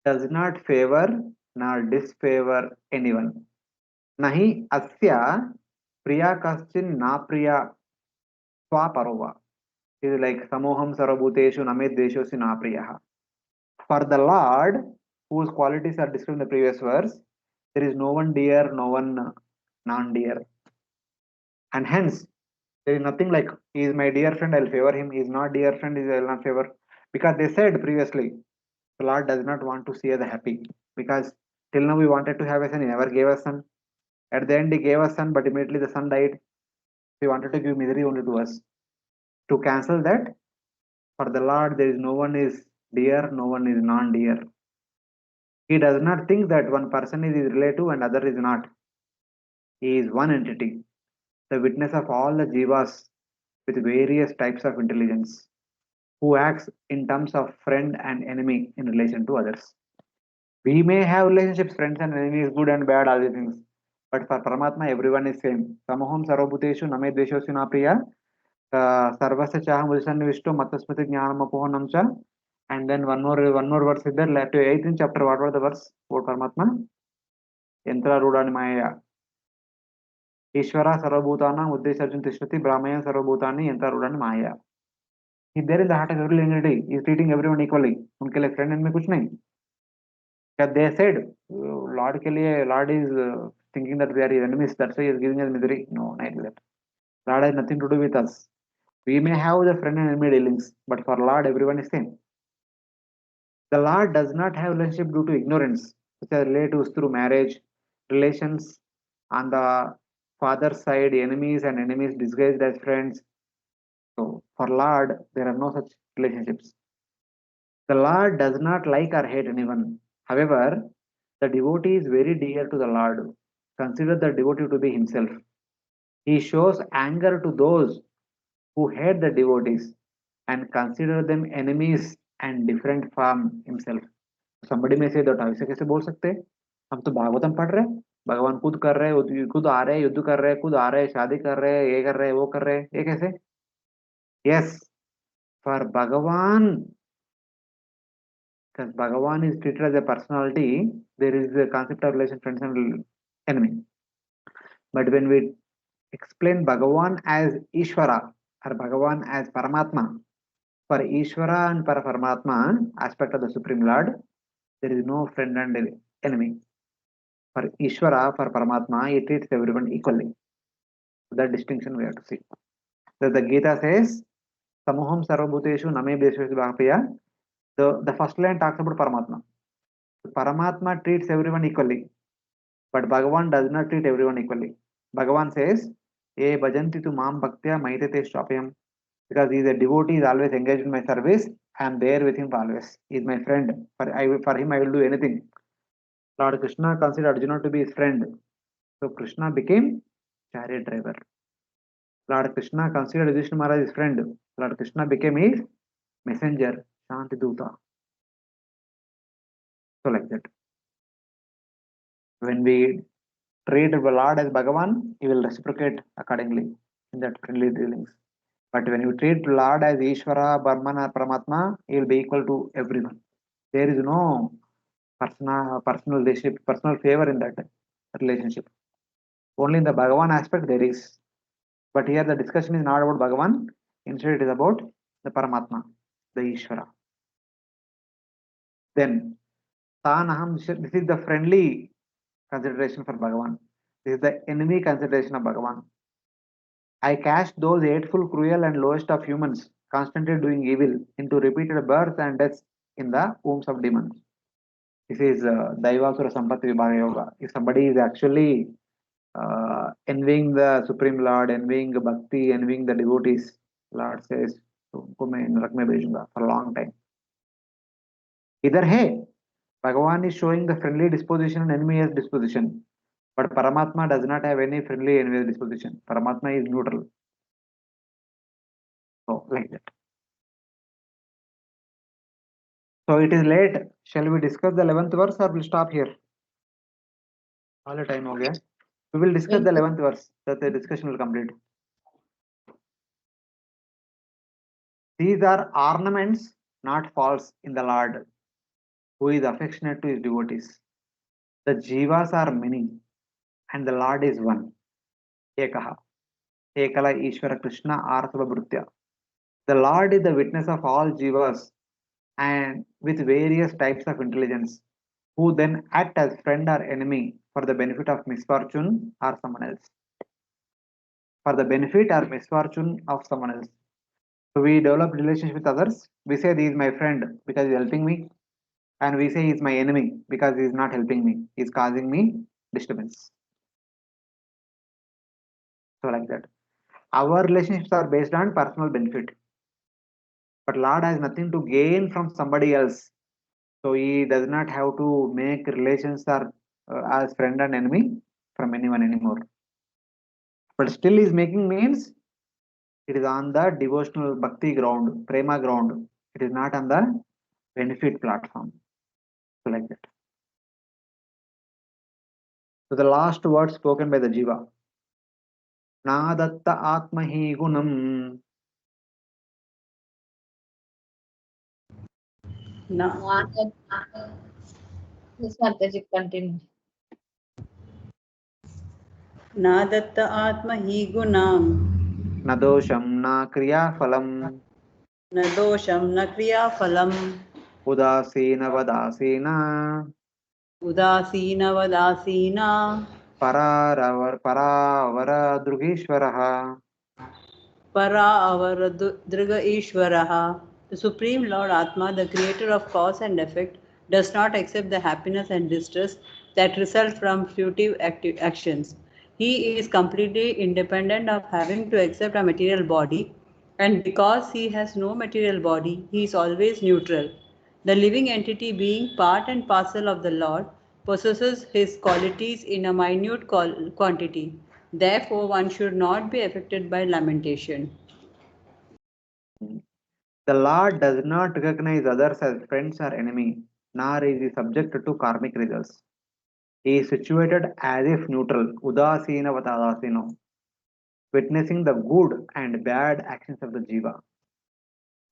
does not favor nor disfavor anyone. Nahi asya priya kaschin na priya swaparova. It is like samoham sarabhuteshu named deshosi na priyaha. For the Lord, whose qualities are described in the previous verse, there is no one dear, no one non-dear. And hence, there is nothing like, he is my dear friend, I'll favor him. He is not dear friend, I will not favor. Because they said previously, the Lord does not want to see us happy. Because till now we wanted to have a son, he never gave us son. At the end, he gave us son, but immediately the son died. He wanted to give misery only to us. To cancel that, for the Lord, there is no one is dear, no one is non-dear. He does not think that one person is his relative and other is not. He is one entity, the witness of all the jivas with various types of intelligence, who acts in terms of friend and enemy in relation to others. We may have relationships, friends and enemies, good and bad, all these things. But for Paramatma, everyone is same. Samoham sarvabhuteshu name dveshosya na priya. Sarvasya chaham vishnu matasmati jnanam apohanam cha. And then one more verse is there. Left to 8th chapter. What was the verse? What Paramatma? Yantra rudani maya. Ishvara sarvabhutana uddesarjun tishtati brahmaya sarvabhutani yantra rudani maya. He's there in the heart of every living entity. He's treating everyone equally. उनके लिए friend में कुछ नहीं. They said, Lord के लिए Lord is thinking that we are his enemies. That's why he is giving us misery. No, not like that. Lord has nothing to do with us. We may have the friend and enemy dealings, but for Lord, everyone is same. The Lord does not have relationship due to ignorance, which are relatives through marriage, relations on the father's side, enemies and enemies disguised as friends. So for Lord, there are no such relationships. The Lord does not like or hate anyone. However, the devotee is very dear to the Lord. Consider the devotee to be himself. He shows anger to those who hate the devotees and consider them enemies and different from himself. Somebody may say that ऐसे कैसे बोल सकते हैं? हम तो भागवतम पढ़ रहे हैं, भगवान खुद कर रहे हैं, खुद आ रहे हैं, युद्ध कर रहे हैं, खुद आ रहे हैं, शादी कर रहे हैं, ये कर रहे हैं, वो कर रहे हैं, ये कैसे? Yes, for Bhagavan, because Bhagavan is treated as a personality, there is a concept of relation, friends and enemy. But when we explain Bhagavan as Ishvara or Bhagavan as Paramatma, for Ishvara and for Paramatma, aspect of the Supreme Lord, there is no friend and enemy. For Ishvara, for Paramatma, he treats everyone equally. That distinction we have to see. So the Gita says, Samoham Sarvabhuteshu Name Deshveshu Bhaktiya. The first line talks about Paramatma. Paramatma treats everyone equally, but Bhagavan does not treat everyone equally. Bhagavan says, "E bhajanti tu mam bhaktya maitete shapayam." Because he is a devotee, he is always engaged in my service. I am there with him always. He is my friend. For him, I will do anything. Lord Krishna considered Arjuna to be his friend. So Krishna became chariot driver. Lord Krishna considered Vishnu Maharaj his friend. Lord Krishna became his messenger, Shanti Duta. So like that. When we treat the Lord as Bhagavan, he will reciprocate accordingly in that friendly dealings. But when you treat Lord as Ishvara, Brahman or Paramatma, he will be equal to everyone. There is no personal relationship, personal favor in that relationship. Only in the Bhagavan aspect there is. But here the discussion is not about Bhagavan, instead it is about the Paramatma, the Ishvara. Then Tanaham, this is the friendly consideration for Bhagavan. This is the enemy consideration of Bhagavan. I cast those hateful, cruel, and lowest of humans, constantly doing evil, into repeated births and deaths in the wombs of demons. This is Daivasura Sampatti Vibhaga Yoga. If somebody is actually envying the Supreme Lord, envying Bhakti, envying the devotees, Lord says, "Tumko main narak mein bhejunga," for a long time. Either hey, Bhagavan is showing the friendly disposition and envious disposition. But Paramatma does not have any friendly envious disposition. Paramatma is neutral. So, like that. So, it is late. Shall we discuss the 11th verse or we'll stop here? All the time, okay? We will discuss the 11th verse. That the discussion will complete. These are ornaments, not faults in the Lord, who is affectionate to his devotees. The jivas are many, and the Lord is one. Ekaha. Ekala Ishvara Krishna Arthava Bhrutya. The Lord is the witness of all jivas and with various types of intelligence, who then act as friend or enemy for the benefit of misfortune or someone else. For the benefit or misfortune of someone else. So we develop relationship with others. We say he is my friend because he is helping me, and we say he is my enemy because he is not helping me. He is causing me disturbance. So like that. Our relationships are based on personal benefit. But Lord has nothing to gain from somebody else. So he does not have to make relations or as friend and enemy from anyone anymore. But still is making means it is on the devotional bhakti ground, prema ground. It is not on the benefit platform. So like that. So the last word spoken by the jiva. Na datta atmahi gunam. Na, Yes, Mataji, continue. na datta atma hi gunam. Na dosham na kriya phalam. Na dosham na kriya phalam. Udasena vadasena. Udasina vadasina. Paravara drugeshwaraha. Para Avardriga Ishvaraha. The Supreme Lord Atma, the creator of cause and effect, does not accept the happiness and distress that result from fruitive actions. He is completely independent of having to accept a material body, and because he has no material body, he is always neutral. The living entity, being part and parcel of the Lord, possesses his qualities in a minute quantity. Therefore, one should not be affected by lamentation. The Lord does not recognize others as friends or enemy, nor is he subject to karmic results. He is situated as if neutral, udasina vatadasino, witnessing the good and bad actions of the jiva.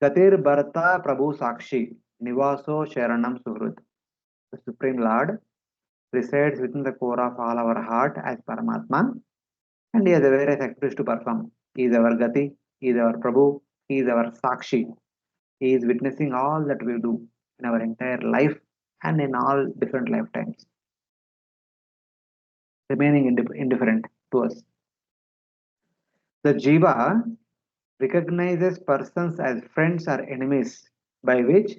Gatir Bharata Prabhu Sakshi, Nivaso Sharanam Suhrud. The Supreme Lord resides within the core of all our heart as Paramatma, and he has various activities to perform. He is our Gati, he is our Prabhu, he is our Sakshi. He is witnessing all that we do in our entire life and in all different lifetimes, remaining indifferent to us. The Jiva recognizes persons as friends or enemies, by which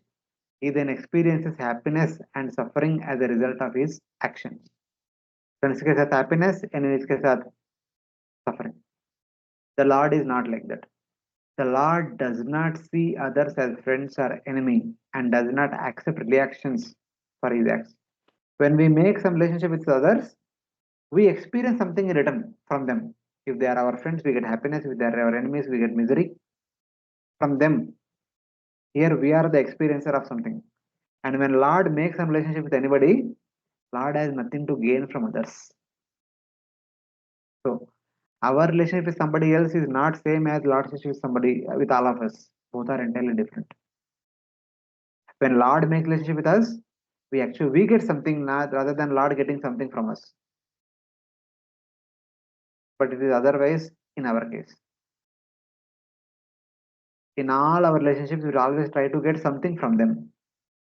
he then experiences happiness and suffering as a result of his actions. Friends के साथ happiness, enemies के साथ suffering. The Lord is not like that. The Lord does not see others as friends or enemy and does not accept reactions for his acts. When we make some relationship with others, we experience something in return from them. If they are our friends, we get happiness. If they are our enemies, we get misery from them. Here we are the experiencer of something. And when Lord makes some relationship with anybody, Lord has nothing to gain from others. So our relationship with somebody else is not same as Lord's relationship with somebody with all of us. Both are entirely different. When Lord makes relationship with us, we get something rather than Lord getting something from us. But it is otherwise in our case. In all our relationships, we always try to get something from them.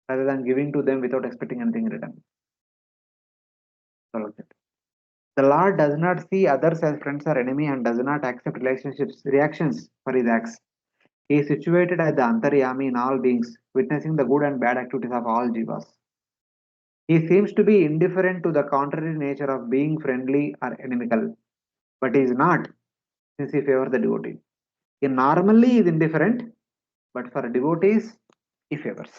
rather than giving to them without expecting anything in return. The Lord does not see others as friends or enemy and does not accept reactions for his acts. He is situated as the Antaryami in all beings, witnessing the good and bad activities of all jivas. He seems to be indifferent to the contrary nature of being friendly or inimical, but he is not, since he favors the devotee. He normally is indifferent, but for devotees, he favors.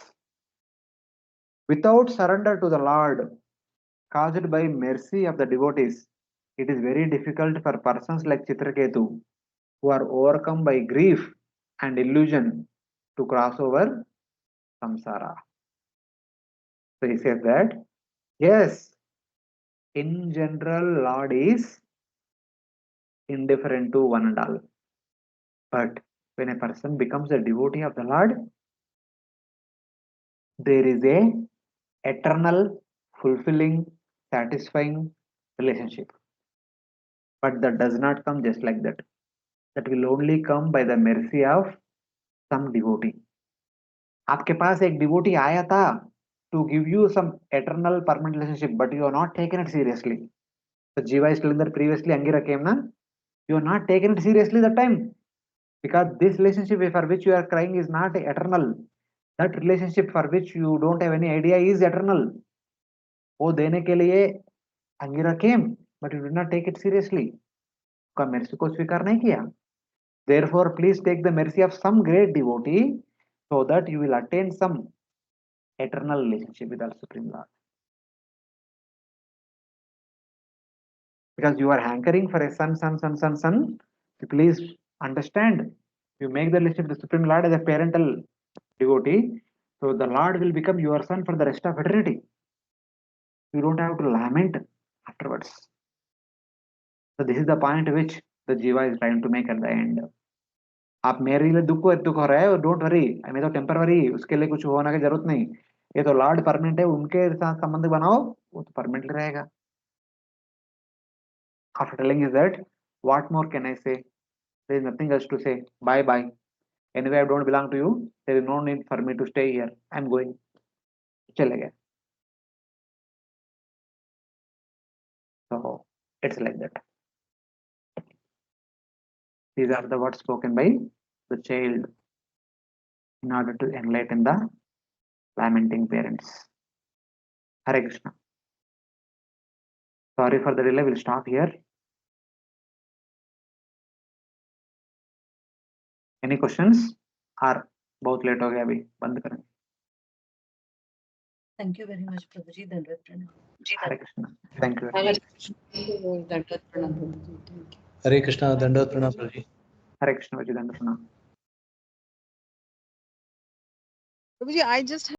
Without surrender to the Lord, caused by mercy of the devotees, it is very difficult for persons like Chitraketu, who are overcome by grief and illusion, to cross over samsara. So he says that, yes, in general, Lord is indifferent to one and all. But when a person becomes a devotee of the Lord, there is a eternal, fulfilling, satisfying relationship. But that does not come just like that. That will only come by the mercy of some devotee. आपके पास एक devotee आया था to give you some eternal permanent relationship, but you are not taken it seriously. So Jiva is telling that previously Angira came, na? You are not taken it seriously that time, because this relationship for which you are crying is not eternal. That relationship for which you don't have any idea is eternal. वो देने के लिए Angira came, but you did not take it seriously. का mercy को स्वीकार नहीं किया. Therefore, please take the mercy of some great devotee so that you will attain some eternal relationship with our Supreme Lord. Because you are hankering for a son. Please understand, you make the relationship with the Supreme Lord as a parental devotee, so the Lord will become your son for the rest of eternity. You don't have to lament afterwards. So this is the point which the Jiva is trying to make at the end. आप मेरे लिए दुख हो रहा है, don't worry, मैं तो temporary, उसके लिए कुछ होने की जरूरत नहीं. ये तो लॉर्ड परमानेंट है, उनके साथ संबंध बनाओ, वो तो परमानेंटली रहेगा. After telling is that, what more can I say? There is nothing else to say. Bye bye. Anyway, I don't belong to you. There is no need for me to stay here. I am going. चले गए. So it's like that. These are the words spoken by the child in order to enlighten the lamenting parents. Hare Krishna. Sorry for the delay. We'll stop here. Any questions? Or बहुत late हो गया अभी, बंद करें. Thank you very much, Prabhuji. Dandavat pranam. Hare Krishna. Thank you. Dandavat pranam, Prabhuji. Thank you. Hare Krishna, Dandavat Pranam, Prabhuji. Hare Krishna, Dandavat Pranam. Prabhuji, I just